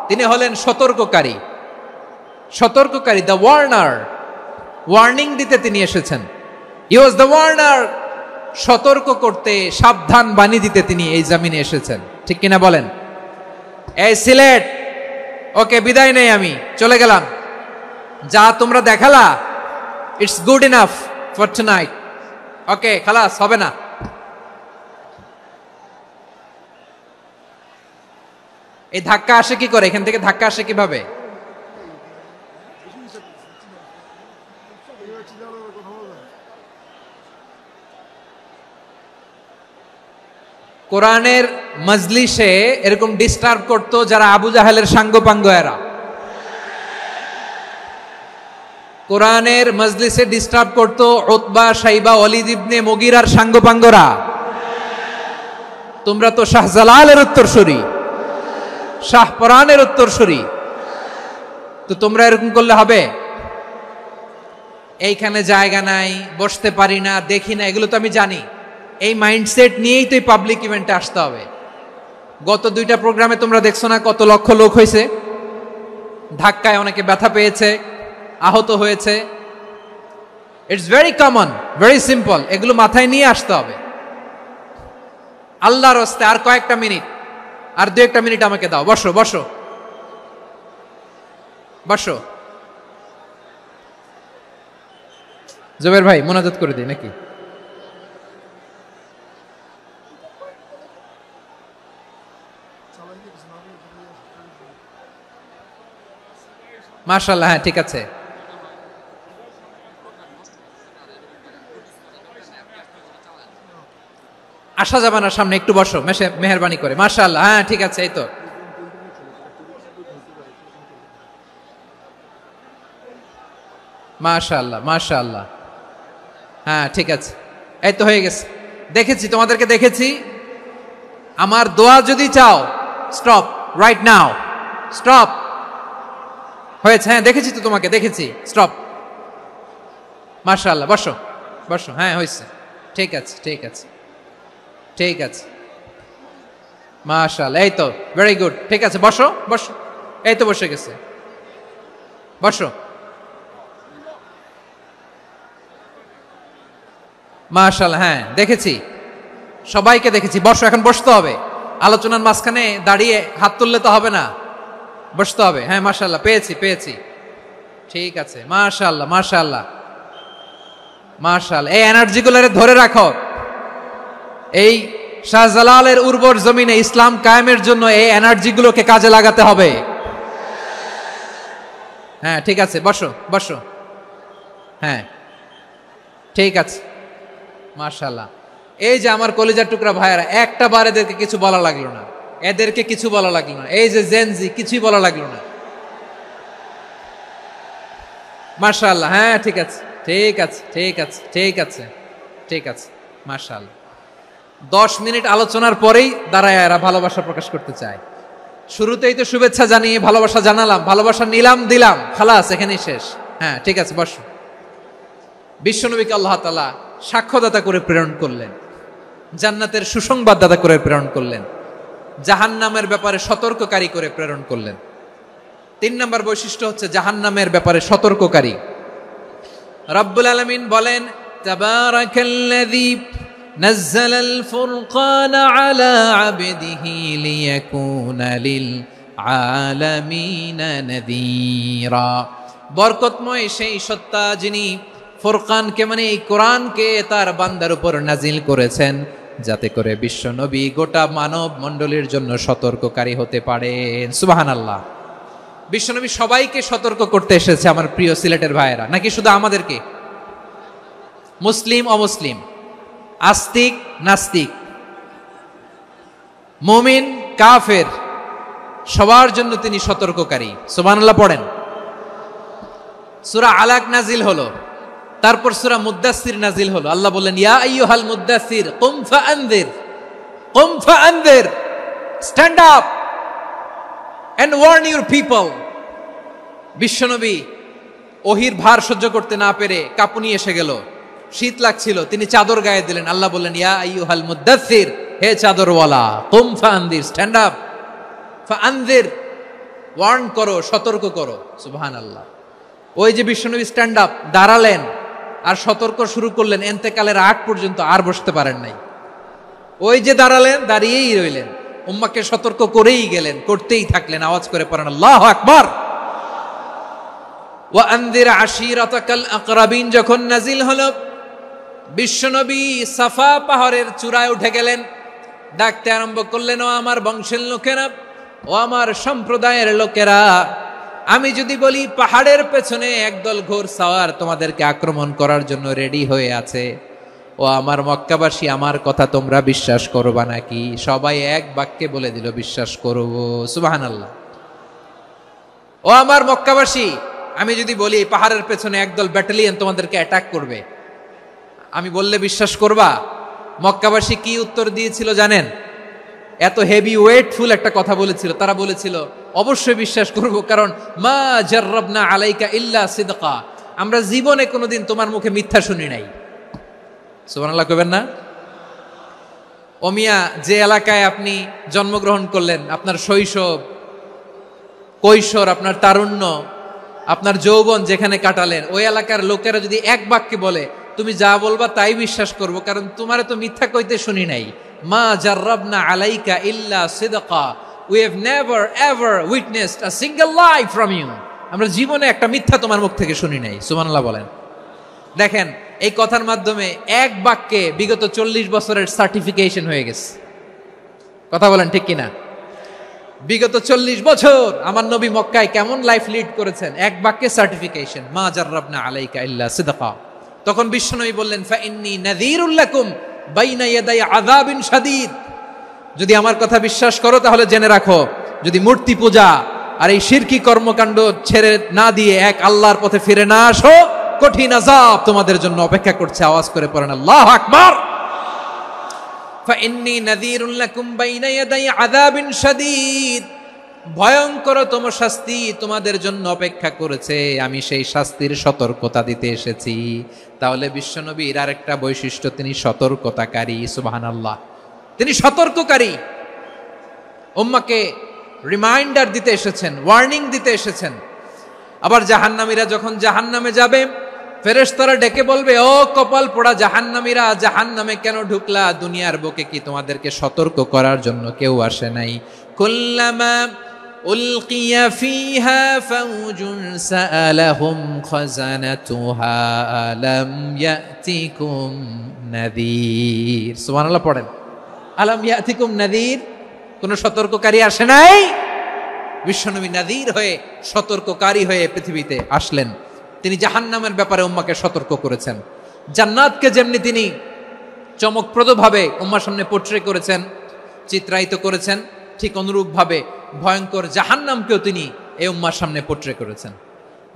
তিনি হলেন সতর্ককারী। দ্য ওয়ার্নার, ওয়ার্নিং দিতে তিনি এসেছেন। হি ওয়াজ দ্য ওয়ার্নার, সতর্ক করতে, সাবধান বাণী দিতে তিনি এই জমিনে এসেছেন। ঠিক কিনা বলেন? এই সিলেট, ওকে, বিদায় নেই, আমি চলে গেলাম। যা তোমরা দেখালা, it's good enough for tonight. Okay, খালাস, হবে না। এই ধাক্কা আসে কি করে? এখান থেকে ধাক্কা আসে কিভাবে? কোরআনের মজলিসে এরকম ডিস্টার্ব করতো যারা আবু জাহেলের সাঙ্গপাঙ্গ এরা। কোরআনের মজলিসে ডিস্টার্ব করতো উতবা, শাইবা, ওয়ালিদ ইবনে মুগীরার সাঙ্গপাঙ্গরা। তোমরা তো শাহজালালের উত্তরসূরি, শাহপরানের উত্তরসূরি, তো তোমরা এরকম করলে হবে? এইখানে জায়গা নাই, বসতে পারি না, দেখি না, এগুলো তো আমি জানি। এই মাইন্ডসেট নিয়েই তো এই পাবলিক ইভেন্টে আসতে হবে। গত 2টা প্রোগ্রামে তোমরা দেখছো না কত লক্ষ লোক হয়েছে? ধাক্কায় অনেকে ব্যথা পেয়েছে, আহত হয়েছে। It's very common, very simple. এগুলো মাথায় নিয়ে আসতে হবে। আল্লাহর রাস্তায় আর কয়েকটা মিনিট, আর 2-1টা মিনিট আমাকে দাও। বসো বসো বসো। জুবের ভাই, মোনাজাত করে দিই নাকি? মাশাআল্লাহ, হ্যাঁ ঠিক আছে। আসা যাবে না সামনে, একটু বসো মেহেরবানি করে। মাশাআল্লাহ, হ্যাঁ ঠিক আছে। এই তো মাশাআল্লাহ, মাশাআল্লাহ, হ্যাঁ ঠিক আছে। এই তো হয়ে গেছে। দেখেছি, তোমাদেরকে দেখেছি। আমার দোয়া যদি চাও, স্টপ রাইট নাও, স্টপ। হয়েছে? হ্যাঁ দেখেছি তো, তোমাকে দেখেছি। স্টপ। মাশাআল্লাহ, বসো বসো। হ্যাঁ হয়েছে, ঠিক আছে ঠিক আছে ঠিক আছে। মাশাআল্লাহ, এই তো ভেরি গুড। ঠিক আছে, বসো বসো। এই তো বসে গেছে, বসো। মাশাআল্লাহ, হ্যাঁ দেখেছি, সবাইকে দেখেছি। বসো, এখন বসতে হবে। আলোচনার মাঝখানে দাঁড়িয়ে হাত তুললে তো হবে না, বসতে হবে। হ্যাঁ মাশাআল্লাহ, পেয়েছি। ঠিক আছে, মাশাআল্লাহ মাশাআল্লাহ মাশাআল্লাহ। এই এনার্জিগুলোরে ধরে রাখো। এই শাহজালালের উর্বর জমিনে ইসলাম কায়েমের জন্য এই এনার্জিগুলোকে কাজে লাগাতে হবে। হ্যাঁ ঠিক আছে, বসো বসো। হ্যাঁ ঠিক আছে, মাশাআল্লাহ। এই যে আমার কলিজার টুকরা ভাইয়েরা, একটা বার এদেরকে কিছু বলা লাগলো না, এই যে জেনজি, কিছুই বলা লাগলো না। মাশাআল্লাহ, হ্যাঁ ঠিক আছে ঠিক আছে ঠিক আছে ঠিক আছে ঠিক আছে। মাশাআল্লাহ। 10 মিনিট আলোচনার পরেই দাঁড়ায় এরা ভালোবাসা প্রকাশ করতে চায়। শুরুতেই তো শুভেচ্ছা জানিয়ে ভালোবাসা জানালাম, ভালোবাসা নিলাম, দিলাম, খালাস, এখানেই শেষ। হ্যাঁ ঠিক আছে বসো। বিশ্বনবীকে আল্লাহ তাআলা সাক্ষ্যদাতা করে প্রেরণ করলেন, জান্নাতের সুসংবাদদাতা করে প্রেরণ করলেন, জাহান্নামের ব্যাপারে সতর্ককারী করে প্রেরণ করলেন। 3 নম্বর বৈশিষ্ট্য হচ্ছে জাহান্নামের ব্যাপারে সতর্ককারী। রব্বুল আলামিন বলেন, তাবারাকাল্লাযী নাযালাল ফুরকানা আলা আবদিহি লিয়াকুনা লিল আলামিনা নাযীরা। বরকতময় সেই সত্তা যিনি ফুরকানকে মানে এই কোরআনকে তার বান্দার উপর নাজিল করেছেন, যাতে করে বিশ্ব নবী গোটা মানব মণ্ডলীর জন্য সতর্ককারী হতে পারেন। সুবহানাল্লাহ। বিশ্বনবী সবাইকে সতর্ক করতে এসেছে আমার প্রিয় সিলেটের ভাইয়েরা, নাকি শুধু আমাদেরকে? মুসলিম অমুসলিম, আস্তিক নাস্তিক, মুমিন কাফের, সবার জন্য তিনি সতর্ককারী। সুবহানাল্লাহ পড়েন। সূরা আলাক নাজিল হলো, তারপর সূরা মুদ্দাসসির নাজিল হলো। আল্লাহ বললেন, ইয়া আইয়ুহাল মুদ্দাসসির কুম ফাআনযির, কুম ফাআনযির, stand up and warn your people. বিশ্বনবী ওহির ভার সহ্য করতে না পেরে কাঁপুনি এসে গেল, শীত লাগছিল, তিনি চাদর গায়ে দিলেন। আল্লাহ বললেন, ইয়া আইয়ুহাল মুদ্দাসসির, হে চাদরওয়ালা, কুম ফাআনযির, স্ট্যান্ড আপ, ফাআনযির, ওয়ার্ন করো, সতর্ক করো। সুবহানাল্লাহ। ওই যে বিশ্বনবী স্ট্যান্ড আপ, দাঁড়ালেন আর সতর্ক শুরু করলেন, এন্তেকালের আগ পর্যন্ত আর বসতে পারেন নাই। ওই যে দাঁড়ালেন, দাঁড়িয়েই রইলেন, উম্মাকে সতর্ক করেই গেলেন, করতেই থাকলেন। আওয়াজ করে পড়েন আল্লাহু আকবার। ওয়া আনযির আশীরাতাকাল আকরাবিন যখন নাজিল হলো, বিশ্বনবী সাফা পাহাড়ের চূড়ায় উঠে গেলেন, ডাকতে আরম্ভ করলেন, ও আমার বংশের লোকেরা, ও আমার সম্প্রদায়ের লোকেরা, আমি যদি বলি পাহাড়ের পেছনে একদল ঘোড়সাওয়ার তোমাদেরকে আক্রমণ করার জন্য রেডি হয়ে আছে, ও আমার মক্কাবাসী, আমার কথা তোমরা বিশ্বাস করবা নাকি? সবাই এক বাক্যে বলে দিল, বিশ্বাস করব। সুবহানাল্লাহ। ও আমার মক্কাবাসী, আমি যদি বলি পাহাড়ের পেছনে একদল ব্যাটালিয়ন তোমাদেরকে অ্যাটাক করবে, আমি বললে বিশ্বাস করবা? মক্কাবাসী কি উত্তর দিয়েছিল জানেন? এত হেভি ওয়েটফুল একটা কথা বলেছিল। তারা বলেছিল, অবশ্যই বিশ্বাস করব, কারণ মা জাররাবনা আলাইকা ইল্লা সিদকা, আমরা জীবনে কোনোদিন তোমার মুখে মিথ্যা শুনি নাই। সুবহানাল্লাহ কইবেন না? ও মিয়া, যে এলাকায় আপনি জন্মগ্রহণ করলেন, আপনার শৈশব, কৈশোর, আপনার তারুণ্য, আপনার যৌবন যেখানে কাটালেন, ওই এলাকার লোকেরা যদি এক বাক্যে বলে তুমি যা বলবা তাই বিশ্বাস করব, কারণ তোমারে তো মিথ্যা কইতে শুনি নাই। মা জাররাবনা আলাইকা ইল্লা সিদকা, we have never ever witnessed a single lie from you, আমরা জীবনে একটা মিথ্যা তোমার মুখ থেকে শুনি নাই। সুবহানাল্লাহ বলেন। দেখেন, এই কথার মাধ্যমে এক বাক্যে বিগত 40 বছরের সার্টিফিকেশন হয়ে গেছে। কথা বলেন ঠিক কিনা? বিগত 40 বছর আমার নবী মক্কায় কেমন লাইফ লিড করেছেন, এক বাক্যে সার্টিফিকেশন, মা জাররাবনা আলাইকা ইল্লা সিদকা। তখন বিশ্বনবী বললেন, ফাইন্নী নাযীরুল লাকুম বাইনা ইয়াদাই আযাবিন শাদীদ, যদি আমার কথা বিশ্বাস করো তাহলে জেনে রাখো, যদি মূর্তি পূজা আর এই শিরকি কর্মকাণ্ড ছেড়ে না দিয়ে এক আল্লাহর পথে ফিরে না আসো, কঠিন আযাব তোমাদের জন্য অপেক্ষা করছে। আওয়াজ করে পড়েন আল্লাহু আকবার। ফাইন্নী নাযীরুল লাকুম বাইনা ইয়াদাই আযাবিন শাদীদ, ভয়ঙ্করতম শাস্তি তোমাদের জন্য অপেক্ষা করেছে, আমি সেই শাস্তির সতর্কতা দিতে এসেছি। তাহলে বিশ্বনবীর আরেকটা বৈশিষ্ট্য, তিনি সতর্কতাকারী। সুবহানাল্লাহ। তিনি সতর্ককারী, উম্মাকে রিমাইন্ডার দিতে এসেছেন, ওয়ার্নিং দিতে এসেছেন। আবার জাহান্নামীরা যখন জাহান্নামে যাবে, ফেরেশতারা ডেকে বলবে, ও কপাল পোড়া জাহান্নামীরা, জাহান্নামে কেন ঢুকলা? দুনিয়ার বুকে কি তোমাদেরকে সতর্ক করার জন্য কেউ আসে নাই? কুল্লামা উলকিয়া ফিহা ফাউজুন সাআলাহুম খাযানাতুহা আলাম ইয়াতিকুম নাযীর। সুবহানাল্লাহ পড়েন। আলাম ইয়াতিকুম নাযীর, কোন সতর্ককারী আসে নাই? বিশ্বনবী নাযীর হয়ে, সতর্ককারী হয়ে পৃথিবীতে আসলেন। তিনি জাহান্নামের ব্যাপারে উম্মাকে সতর্ক করেছেন। জান্নাতকে যেমনি তিনি চমকপ্রদভাবে উম্মার সামনে পোট্রে করেছেন, চিত্রায়িত করেছেন, ঠিক অনুরূপভাবে ভয়ঙ্কর জাহান্নামকেও তিনি এই উম্মার সামনে পোট্রে করেছেন।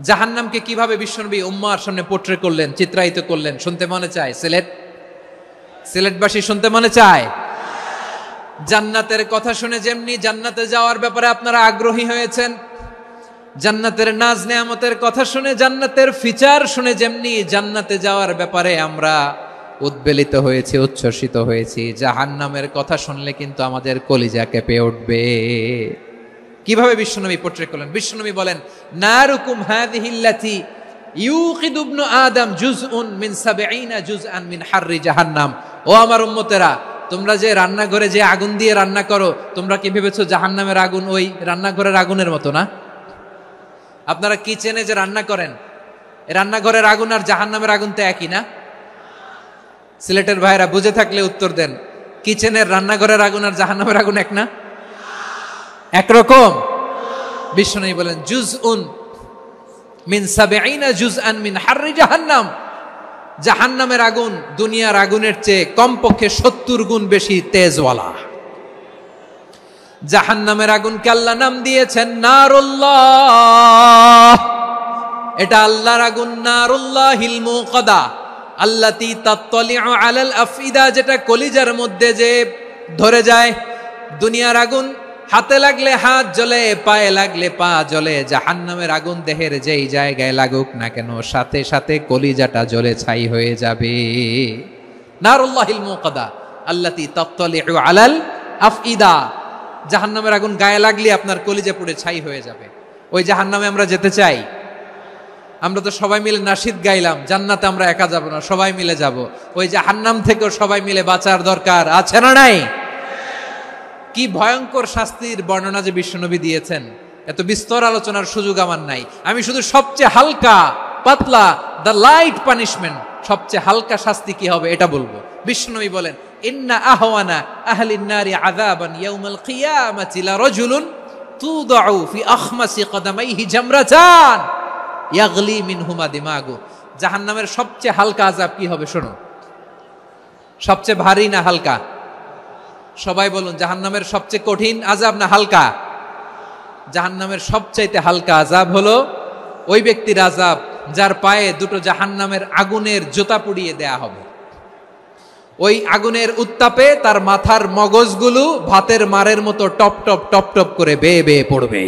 জাহান্নামকে কিভাবে বিশ্বনবী উম্মার সামনে পোট্রে করলেন, চিত্রায়িত করলেন, শুনতে মনে চায়? সিলেটবাসী শুনতে মনে চায়? জান্নাতের কথা শুনে যেমনি জান্নাতে যাওয়ার ব্যাপারে আপনারা আগ্রহী হয়েছেন, জান্নাতের নাজ নেয়ামতের কথা শুনে, জান্নাতের ফিচার শুনে যেমনি জান্নাতে যাওয়ার ব্যাপারে আমরা উদ্বেলিত হয়েছি, উচ্ছ্বসিত হয়েছি, জাহান্নামের কথা শুনলে কিন্তু আমাদের কলিজা কেঁপে উঠবে। কিভাবে বিশ্বনবী পোট্রে করলেন? বিশ্বনবী বলেন, নারুকুম হাযিহিল্লাতী ইউকিদু ইবনু আদম জুজউন মিন ৭০ জুজআন মিন হাররি জাহান্নাম। ও আমার উম্মতেরা, তোমরা যে রান্নাঘরে যে আগুন দিয়ে রান্না করো, তোমরা কি ভেবেছো জাহান্নামের আগুন ওই রান্নাঘরের আগুনের মতো না? আপনারা কিচেনে যে রান্না করেন, রান্নাঘরের আগুন আর জাহান্নামের আগুন তো একই না? সিলেটের ভাইরা বুঝে থাকলে উত্তর দেন, কিচেনের রান্নাঘরের আগুন আর জাহান্নামের আগুন এক না? একরকম? বিশ্বনবী বলেন, জুজউন মিন ৭০ জুজআন মিন হাররি জাহান্নাম। জাহান্নামের আগুন দুনিয়ার আগুনের চেয়ে কমপক্ষে ৭০ গুণ বেশি তেজওয়ালা। জাহান্নামের আগুনকে আল্লাহ নাম দিয়েছেন নারুল্লাহ। এটা আল্লাহর আগুন, নারুল্লাহিল মুকাদা আল্লাতী তাত্তালিউ আলাল আফইদা, যেটা কলিজার মধ্যে যে ধরে যায়। দুনিয়ার আগুন হাতে লাগলে হাত জ্বলে, পায়ে লাগলে পা জ্বলে। জাহান্নামের আগুন দেহের যেই জায়গায় লাগুক না কেন, সাথে সাথে কলিজাটা জ্বলে ছাই হয়ে যাবে। নারুল্লাহিল মুকাদা আল্লাতী তাত্তালিউ আলাল আফইদা। জাহান্নামের আগুন গায়ে লাগলে আপনার কলিজা পুড়ে ছাই হয়ে যাবে। ওই জাহান্নামে আমরা যেতে চাই? আমরা তো সবাই মিলে নাশিদ গাইলাম, জান্নাতে আমরা একা যাব না, সবাই মিলে যাব। ওই জাহান্নাম থেকেও সবাই মিলে বাঁচার দরকার আছে না নাই? কি ভয়ঙ্কর শাস্তির বর্ণনা যে বিশ্বনবী দিয়েছেন, এত বিস্তর আলোচনার সুযোগ আমার নাই। আমি শুধু সবচেয়ে হালকা পাতলা, দ্য লাইট পানিশমেন্ট, সবচেয়ে হালকা শাস্তি কি হবে এটা বলবো। বিশ্বনবী বলেন, ইন্না আহওয়ানা আহলিন নারি আযাবান ইয়াউমাল কিয়ামাতি লারাজুলুন তুদাউ ফি আখমাসি কদামাইহি জামরাতান ইয়াগলি মিনহুমা দিমাগু। জাহান্নামের সবচেয়ে হালকা আযাব কি হবে শোনো। সবচেয়ে ভারী না হালকা? সবাই বলুন, জাহান্নামের সবচেয়ে কঠিন আযাব না হালকা? জাহান্নামের সবচাইতে হালকা আযাব হলো ওই ব্যক্তির আযাব যার পায়ে দুটো জাহান্নামের আগুনের জুতা পুড়িয়ে দেয়া হবে। ওই আগুনের উত্তাপে তার মাথার মগজগুলো ভাতের মারের মতো টপ টপ টপ টপ করে বেয়ে বেয়ে পড়বে।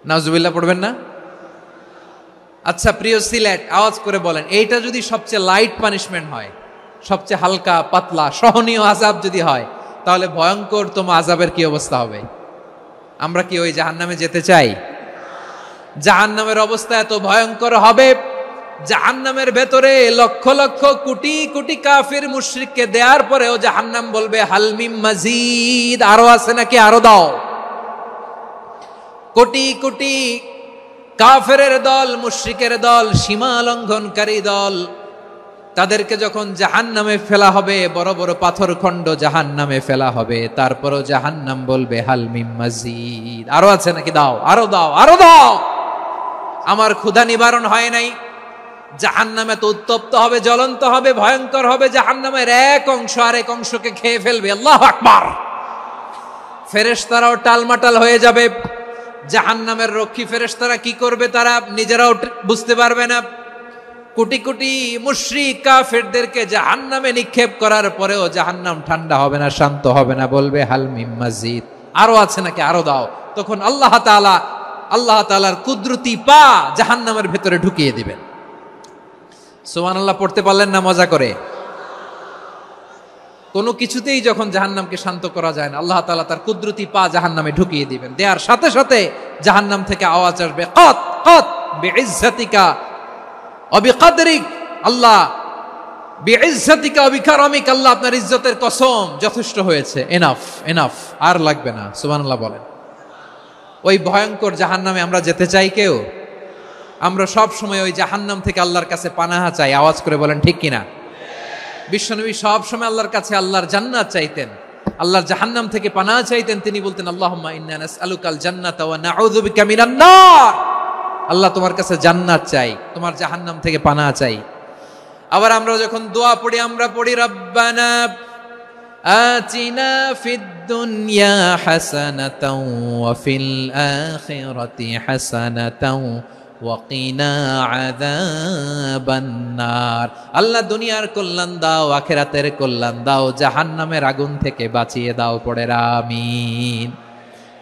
নাউজুবিল্লাহ পড়বেন না? আচ্ছা প্রিয় সিলেট, আওয়াজ করে বলেন, এইটা যদি সবচেয়ে লাইট পানিশমেন্ট হয়, সবচেয়ে হালকা পাতলা সহনীয় আযাব যদি হয়, তাহলে ভয়ঙ্কর তোমা আযাবের কি অবস্থা হবে? আমরা কি ওই জাহান্নামে যেতে চাই? জাহান্নামের অবস্থা এত ভয়ঙ্কর হবে, জাহান্নামের ভেতরে লক্ষ লক্ষ কোটি কোটি কাফির মুশরিককে দেওয়ার পরেও জাহান্নাম বলবে হালমিম মাজিদ, আরো আছে নাকি, আরো দাও। কোটি কোটি কাফেরের দল, মুশরিকের দল, সীমা লঙ্ঘনকারী দল, তাদেরকে যখন জাহান্নামে ফেলা হবে, বড় বড় পাথর খণ্ড জাহান্নামে ফেলা হবে, তারপরও জাহান্নাম বলবে হালমিম মাজিদ, আরো আছে নাকি, দাও, আরো দাও, আরো দাও। আমার ক্ষুধা নিবারণ হয় নাই। জাহান্নামে তো উত্তপ্ত হবে, জ্বলন্ত হবে, ভয়ঙ্কর হবে। জাহান্নামের এক অংশ আরেক অংশকে খেয়ে ফেলবে। আল্লাহু আকবার। ফেরেশতারাও টালমাটাল হয়ে যাবে। জাহান্নামের রক্ষী ফেরেশতারা কি করবে তারা নিজেরাও বুঝতে পারবে না। কোটি কোটি মুশরিক কাফেরদেরকে জাহান্নামে নিক্ষেপ করার পরেও জাহান্নাম ঠান্ডা হবে না, শান্ত হবে না, বলবে হালমিম মাজিদ, আরো আছে নাকি, আরো দাও। তখন আল্লাহ তাআলার কুদরতি পা জাহান্নামের ভেতরে ঢুকিয়ে দিবেন। সুবহানাল্লাহ পড়তে পারলেন না মজা করে? কোনো কিছুতেই যখন জাহান্নামকে শান্ত করা যায় না, আল্লাহ তাআলা তার কুদরতি পা জাহান্নামে ঢুকিয়ে দিবেন। দেয়ার সাথে সাথে জাহান্নাম থেকে আওয়াজ আসবে, কত কত বিইজ্জাতিকা ওয়া বিকদরিক, আল্লাহ বিইজ্জাতিকা ওয়া বিকারামিক, আল্লাহ আপনার ইজ্জতের কসম, যথেষ্ট হয়েছে, এনাফ এনাফ, আর লাগবে না। সুবহানাল্লাহ বলেন। ওই ভয়ঙ্কর জাহান্নামে আমরা যেতে চাই কেউ? আমরা সব সময় ওই জাহান্নাম থেকে আল্লাহর কাছে পানাহা চাই। আওয়াজ করে বলেন ঠিক কিনা? বিশ্বনবী সব সময় আল্লাহর কাছে আল্লাহর জান্নাত চাইতেন, আল্লাহর জাহান্নাম থেকে পানাহা চাইতেন। তিনি বলতেন, আল্লাহুম্মা ইন্না নাসআলুকাল জান্নাতা ওয়া নাউযু বিকা মিনান নার। আল্লাহ তোমার কাছে জান্নাত চাই, তোমার জাহান্নাম থেকে পানাহা চাই। আবার আমরা যখন দোয়া পড়ি, আমরা পড়ি রব্বানা আতিনা ফিদ দুনিয়া হাসানাতাও ওয়া ফিল আখিরাতি হাসানাতাও ওয়া কিনা আযাবান নার। আল্লাহ দুনিয়ার কল্যাণ দাও, আখিরাতের কল্যাণ দাও, জাহান্নামের আগুন থেকে বাঁচিয়ে দাও, পড়ে আমিন।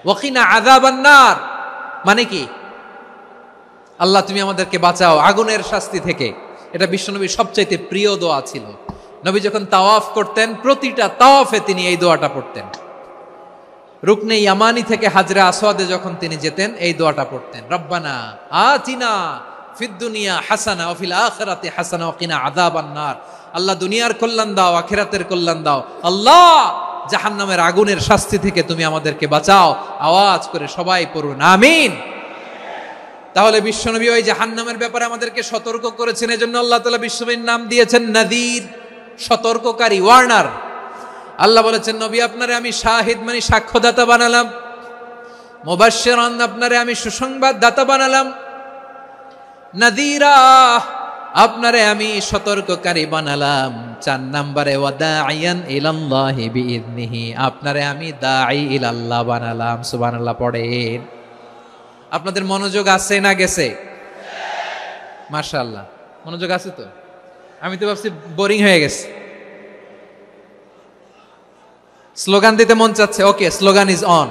ওয়া কিনা আযাবান নার। মানে কি? আল্লাহ তুমি আমাদেরকে বাঁচাও আগুনের শাস্তি থেকে। এটা বিশ্বনবীর সবচাইতে প্রিয় দোয়া ছিল। নবী যখন তাওয়াফ করতেন, প্রতিটা তাওয়াফে তিনি এই দোয়াটা পড়তেন। রুকনে ইয়ামানি থেকে হাজরে আসওয়াদে যখন তিনি যেতেন, এই দোয়াটা পড়তেন, রব্বানা আতিনা ফিদ দুনিয়া হাসানা ওয়া ফিল আখিরাতি হাসানা ওয়া কিনা আযাবান নার। আল্লাহ দুনিয়ার কল্যাণ দাও, আখিরাতের কল্যাণ দাও। আল্লাহ জাহান্নামের আগুনের শাস্তি থেকে তুমি আমাদেরকে বাঁচাও। আওয়াজ করে সবাই পড়ুন আমিন। তাহলে বিশ্বনবী ওই জাহান্নামের ব্যাপারে আমাদেরকে সতর্ক করেছেন, এজন্য আল্লাহ তাআলা বিশ্বনবীর নাম দিয়েছেন নাযীর, সতর্ককারী, ওয়ার্নার। আল্লাহ বলেছেন নবী আপনারে আমি শাহিদ মানে সাক্ষ্যদাতা বানালাম, মুবাশশিরান আপনারে আমি সুসংবাদ দাতা বানালাম, নাযীরা আপনারে আমি সতর্ককারী বানালাম। 4 নম্বরে ওয়াদাইয়ান ইলাল্লাহি বিইذনিহি, আপনারে আমি দাঈ ইলাল্লাহ বানালাম। সুবহানাল্লাহ পড়েন। আপনাদের মনোযোগ আছে না গেছে? মাশাআল্লাহ মনোযোগ আছে তো। আমি তো ভাবছি বোরিং হয়ে গেছে। স্লোগান দিতে মন চাচ্ছে। ওকে, স্লোগান ইজ অন।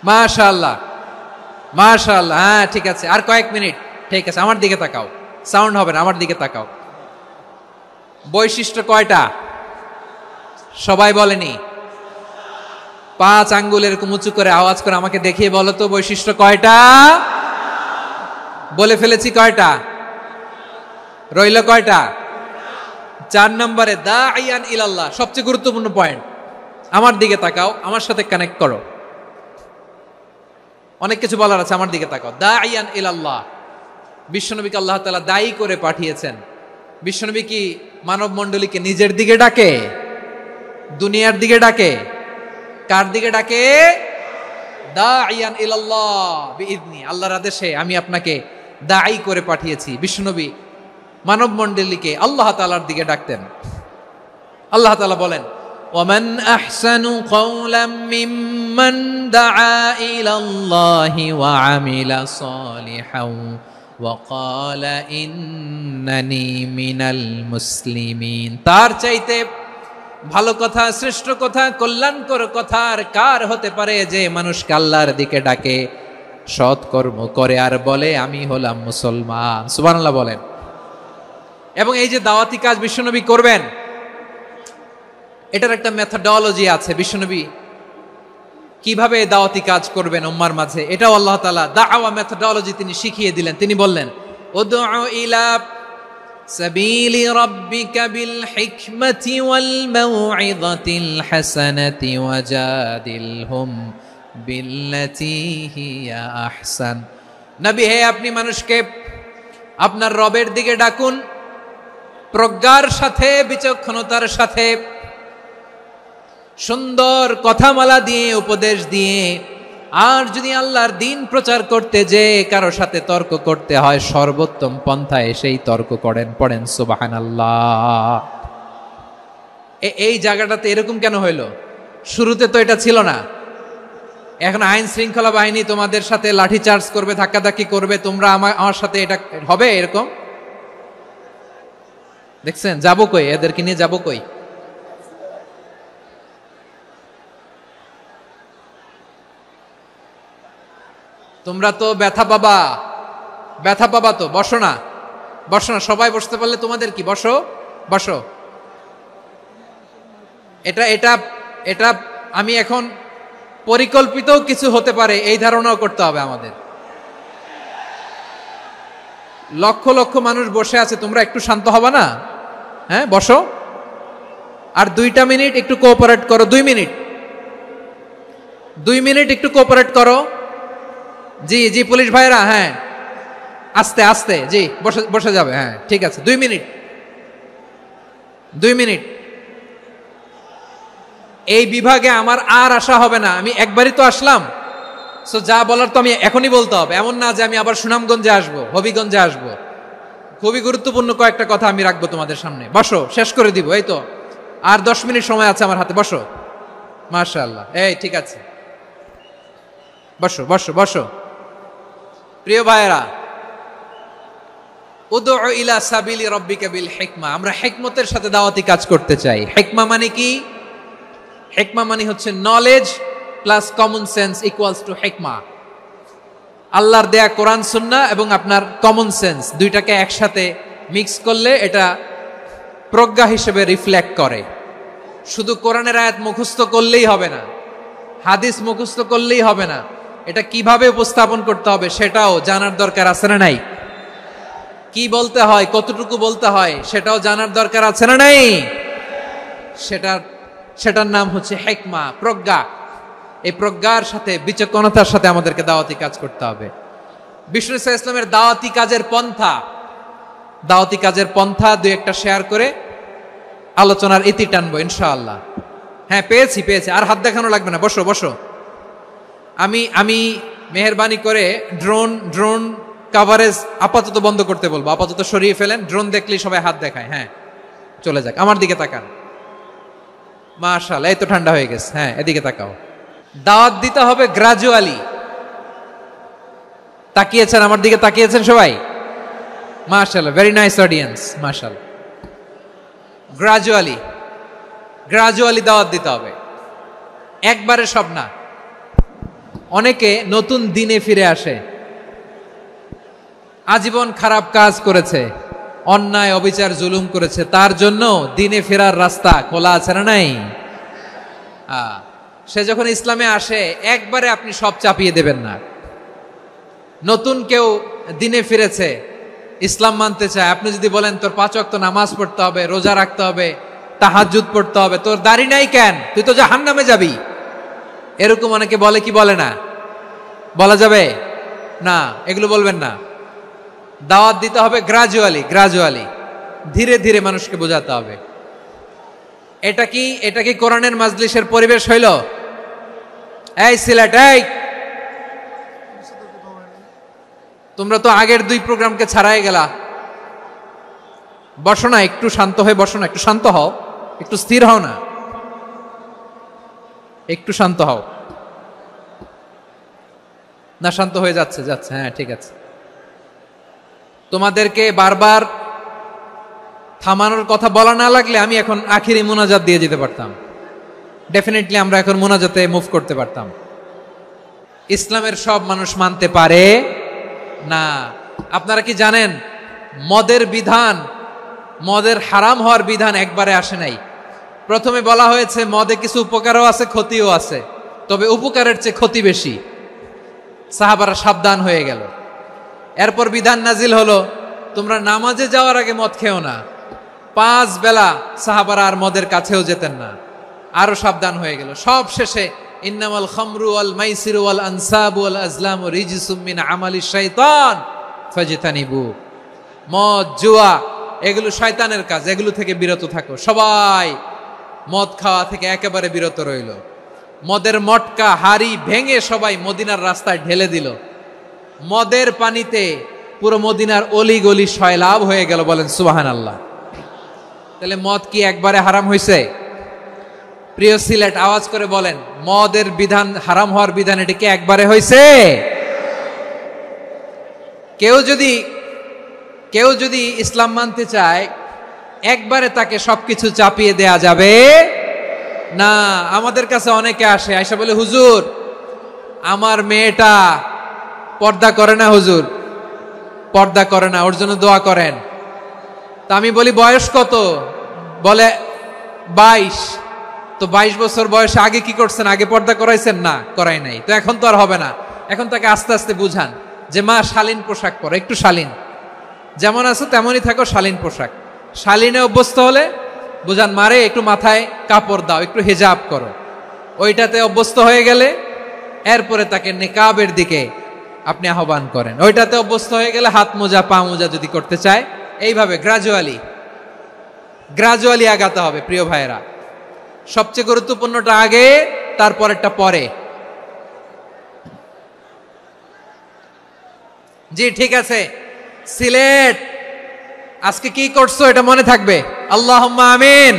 মাশাআল্লাহ মাশাআল্লাহ। হ্যাঁ ঠিক আছে, আর কয়েক মিনিট। ঠিক আছে, আমার দিকে তাকাও, সাউন্ড হবে না, আমার দিকে তাকাও। বৈশিষ্ট্য কয়টা সবাই বলেনি? 5 আঙ্গুল এরকম উঁচু করে আওয়াজ করে আমাকে দেখিয়ে বলো তো বৈশিষ্ট্য কয়টা? বলে ফেলেছি কয়টা? রইল কয়টা? 4 নম্বরে দাঈয়ান ইলাল্লাহ, সবচেয়ে গুরুত্বপূর্ণ পয়েন্ট। আমার দিকে তাকাও, আমার সাথে কানেক্ট করো। অনেক কিছু বলার আছে, আমার দিকে তাকাও। দাঈয়ান ইলাল্লাহ, বিশ্বনবীকে আল্লাহ তাআলা দায়ী করে পাঠিয়েছেন। বিশ্বনবী কি মানব মণ্ডলীকে নিজের দিকে ডাকে? দুনিয়ার দিকে ডাকে? কার দিকে ডাকে? দাঈয়ান ইলাল্লাহ বিইذনি, আল্লাহর আদেশে আমি আপনাকে দায়ী করে পাঠিয়েছি। বিশ্বনবী মানব মণ্ডলীকে আল্লাহ তাআলার দিকে ডাকতেন। আল্লাহ তাআলা বলেন, ومن أحسن قولا ممن دعا إلى الله وعمل صالحا وقال إنني من المسلمين। তার চাইতে ভালো কথা, শ্রেষ্ঠ কথা, কল্যাণকর কথা আর কার হতে পারে যে মানুষকে আল্লাহর দিকে ডাকে, সৎকর্ম করে আর বলে আমি হলাম মুসলমান। সুবহানাল্লাহ বলেন। এবং এই যে দাওয়াতি কাজ বিশ্বনবী করবেন, এটার একটা মেথডোলজি আছে। বিশ্বনবী কিভাবে দাওয়াতি কাজ করবেন উম্মার মাঝে, এটাও আল্লাহ তাআলা দাওয়া মেথডোলজি তিনি শিখিয়ে দিলেন। তিনি বললেন, উদউ ইলা সাবিলি রাব্বিকা বিল হিকমাতি ওয়াল মাউইযাতিল হাসানাতি ওয়াজাদিলহুম বিল্লাতী হিয়া আহসান। নবী হে, আপনি মানুষকে আপনার রবের দিকে ডাকুন প্রজ্ঞার সাথে, বিচক্ষণতার সাথে, সুন্দর কথামালা দিয়ে, উপদেশ দিয়ে। আর যদি আল্লাহর দিন প্রচার করতে যে কারো সাথে তর্ক করতে হয়, সর্বোত্তম পন্থায় সেই তর্ক করেন। পড়েন সুবহানাল্লাহ। এই জায়গাটাতে এরকম কেন হইল? শুরুতে তো এটা ছিল না। এখন আইন শৃঙ্খলা বাহিনী তোমাদের সাথে লাঠি চার্জ করবে, ধাক্কাধাক্কি করবে, তোমরা আমার সাথে এটা হবে এরকম? দেখছেন যাবো কই? এদেরকে নিয়ে যাবো কই? তোমরা তো ব্যথা পাবা, ব্যথা পাবা তো। বসো না, বসো না, সবাই বসতে পারলে তোমাদের কি? বসো বসো। এটা এটা এটা আমি এখন পরিকল্পিত কিছু হতে পারে এই ধারণাও করতে হবে আমাদের। লক্ষ লক্ষ মানুষ বসে আছে, তোমরা একটু শান্ত হবা না? হ্যাঁ বসো। আর 2টা মিনিট একটু কোঅপারেট করো। 2 মিনিট, 2 মিনিট একটু কোঅপারেট করো। জি জি পুলিশ ভাইরা, হ্যাঁ আস্তে আস্তে, জি বসে বসে যাবে। হ্যাঁ ঠিক আছে, 2 মিনিট, 2 মিনিট। এই বিভাগে আমার আর আসা হবে না, আমি একবারই তো আসলাম। সো যা বলার তো আমি এখনই বলতে হবে, এমন না যে আমি আবার সুনামগঞ্জে আসবো, হবিগঞ্জে আসবো। খুবই গুরুত্বপূর্ণ কয়েকটা কথা আমি রাখবো তোমাদের সামনে। বসো, শেষ করে দিব। এই তো আর 10 মিনিট সময় আছে আমার হাতে। বসো। মাশাআল্লাহ, এই ঠিক আছে, বসো বসো বসো। প্রিয় ভাইয়েরা, উদউ ইলা সাবিলি রাব্বিকা বিল হিকমা, আমরা হিকমতের সাথে দাওয়াতি কাজ করতে চাই। হিকমা মানে কি? হিকমা মানে হচ্ছে knowledge plus common sense equals to হিকমা। আল্লাহর দেয়া কোরআন সুন্নাহ এবং আপনার কমন সেন্স দুইটাকে একসাথে মিক্স করলে এটা প্রজ্ঞা হিসেবে রিফ্লেক্ট করে। শুধু কোরআনের আয়াত মুখস্থ করলেই হবে না, হাদিস মুখস্থ করলেই হবে না, এটা কিভাবে উপস্থাপন করতে হবে সেটাও জানার দরকার আছে না নাই? কি বলতে হয়, কতটুকু বলতে হয় সেটাও জানার দরকার আছে না নাই? সেটার নাম হচ্ছে হিকমা, প্রজ্ঞা। এই প্রজ্ঞার সাথে বিচক্ষণতার সাথে আমাদেরকে দাওয়াতি কাজ করতে হবে। বিষ্ণু ইসলামের দাওয়াতি কাজের পন্থা দুই একটা শেয়ার করে আলোচনার ইতি টানবো ইনশাআল্লাহ। হ্যাঁ, পেয়েছি। আর হাত দেখানো লাগবে না, বসো বসো। আমি মেহেরবানি করে ড্রোন কাভারেজ আপাতত বন্ধ করতে বলবো, আপাতত সরিয়ে ফেলেন। ড্রোন দেখলেই সবাই হাত দেখায়। হ্যাঁ, চলে যাক, আমার দিকে তাকান। মাশাআল্লাহ, এই তো ঠান্ডা হয়ে গেছে। হ্যাঁ, এদিকে তাকাও। দাওয়াত দিতে হবে গ্রাজুয়ালি। তাকিয়েছেন আমার দিকে, তাকিয়েছেন সবাই? মাশাআল্লাহ, ভেরি নাইস অডিয়েন্স, মাশাআল্লাহ। গ্রাজুয়ালি দাওয়াত দিতে হবে, একবারে সব না। অনেকে নতুন দিনে ফিরে আসে, আজীবন খারাপ কাজ করেছে, অন্যায় অবিচার জুলুম করেছে, তার জন্য দিনে ফেরার রাস্তা খোলা আছে না নাই? সে যখন ইসলামে আসে একবারে আপনি সব চাপিয়ে দেবেন না। নতুন কেউ দিনে ফিরেছে, ইসলাম মানতে চায়, আপনি যদি বলেন তোর 5 ওয়াক্ত নামাজ পড়তে হবে, রোজা রাখতে হবে, তাহাজ্জুদ পড়তে হবে, তোর দাড়ি নাই কেন, তুই তো জাহান্নামে যাবি, এরকম অনেকে বলে কি বলে না? বলা যাবে না, এগুলো বলবেন না। দাওয়াত দিতে হবে গ্রাজুয়ালি, ধীরে ধীরে মানুষকে বোঝাতে হবে। এটা কি কোরআনের মাজলিসের পরিবেশ হইল? এই সিলেট, এই তোমরা তো আগের 2 প্রোগ্রামকে ছাড়াই গেলা। বসো না, একটু শান্ত হয়ে বসো না, একটু শান্ত হও, একটু স্থির হও না, একটু শান্ত হও না। শান্ত হয়ে যাচ্ছে। হ্যাঁ, ঠিক আছে। তোমাদেরকে বারবার থামানোর কথা বলা না লাগলে আমি এখন আখিরি মোনাজাত দিয়ে যেতে পারতাম। ডেফিনেটলি আমরা এখন মোনাজাতে মুভ করতে পারতাম। ইসলামের সব মানুষ মানতে পারে না। আপনারা কি জানেন মদের হারাম হওয়ার বিধান একবারে আসে নাই। প্রথমে বলা হয়েছে মদে কিছু উপকারও আছে, ক্ষতিও আছে, তবে উপকারের চেয়ে ক্ষতি বেশি। সাহাবারা সাবধান হয়ে গেল। এরপর বিধান নাজিল হলো, তোমরা নামাজে যাওয়ার আগে মদ খেও না। 5 বেলা সাহাবারা আর মদের কাছেও যেতেন না, আরো সাবধান হয়ে গেল। সব শেষে ইন্নামাল খামরু ওয়াল মাইসিরু ওয়াল আনসাবু ওয়াল আজলামু রিজসুম মিন আমালিশ শাইতান ফাজতানিবু। মদ, জুয়া এগুলো শয়তানের কাজ, এগুলো থেকে বিরত থাকো। সবাই মদ খাওয়া থেকে একেবারে বিরত রইল। মদের মটকা হাড়ি ভেঙে সবাই মদিনার রাস্তায় ঢেলে দিল। মদের পানিতে পুরো মদিনার অলি গলি সয়লাভ হয়ে গেল। বলেন সুবহানাল্লাহ। তাহলে মদ কি একবারে হারাম হয়েছে? প্রিয় সিলেট, আওয়াজ করে বলেন, মদের বিধান, হারাম হওয়ার বিধান এটি কি একবারে হয়েছে? কেউ যদি ইসলাম মানতে চায় একবারে তাকে সবকিছু চাপিয়ে দেয়া যাবে না। আমাদের কাছে অনেকে আসে, আয়সা বলে, হুজুর আমার মেয়েটা পর্দা করে না, হুজুর পর্দা করে না, ওর জন্য দোয়া করেন। তা আমি বলি বয়স কত? বলে 22। তো 22 বছর বয়সে আগে কি করছেন? আগে পর্দা করাইছেন? না, করাই নাই। তো এখন তো আর হবে না। এখন তাকে আস্তে আস্তে বুঝান যে মা শালীন পোশাক পরো, একটু শালীন, যেমন আছো তেমনই থাকো, শালীন পোশাক। শালীনে অভ্যস্ত হলে বুঝান, মারে একটু মাথায় কাপড় দাও, একটু হেজাব করো। ওইটাতে অভ্যস্ত হয়ে গেলে এরপরে তাকে নিকাবের দিকে আপনি আহ্বান করেন। ওইটাতে অভ্যস্ত হয়ে গেলে হাত মোজা, পা মোজা যদি করতে চায়, এইভাবে গ্রাজুয়ালি আগাতে হবে। প্রিয় ভাইয়েরা, সবচেয়ে গুরুত্বপূর্ণটা আগে, তারপরেরটা পরে। জি ঠিক আছে, সিলেট আজকে কি করছো এটা মনে থাকবে। আল্লাহুম্মা আমিন।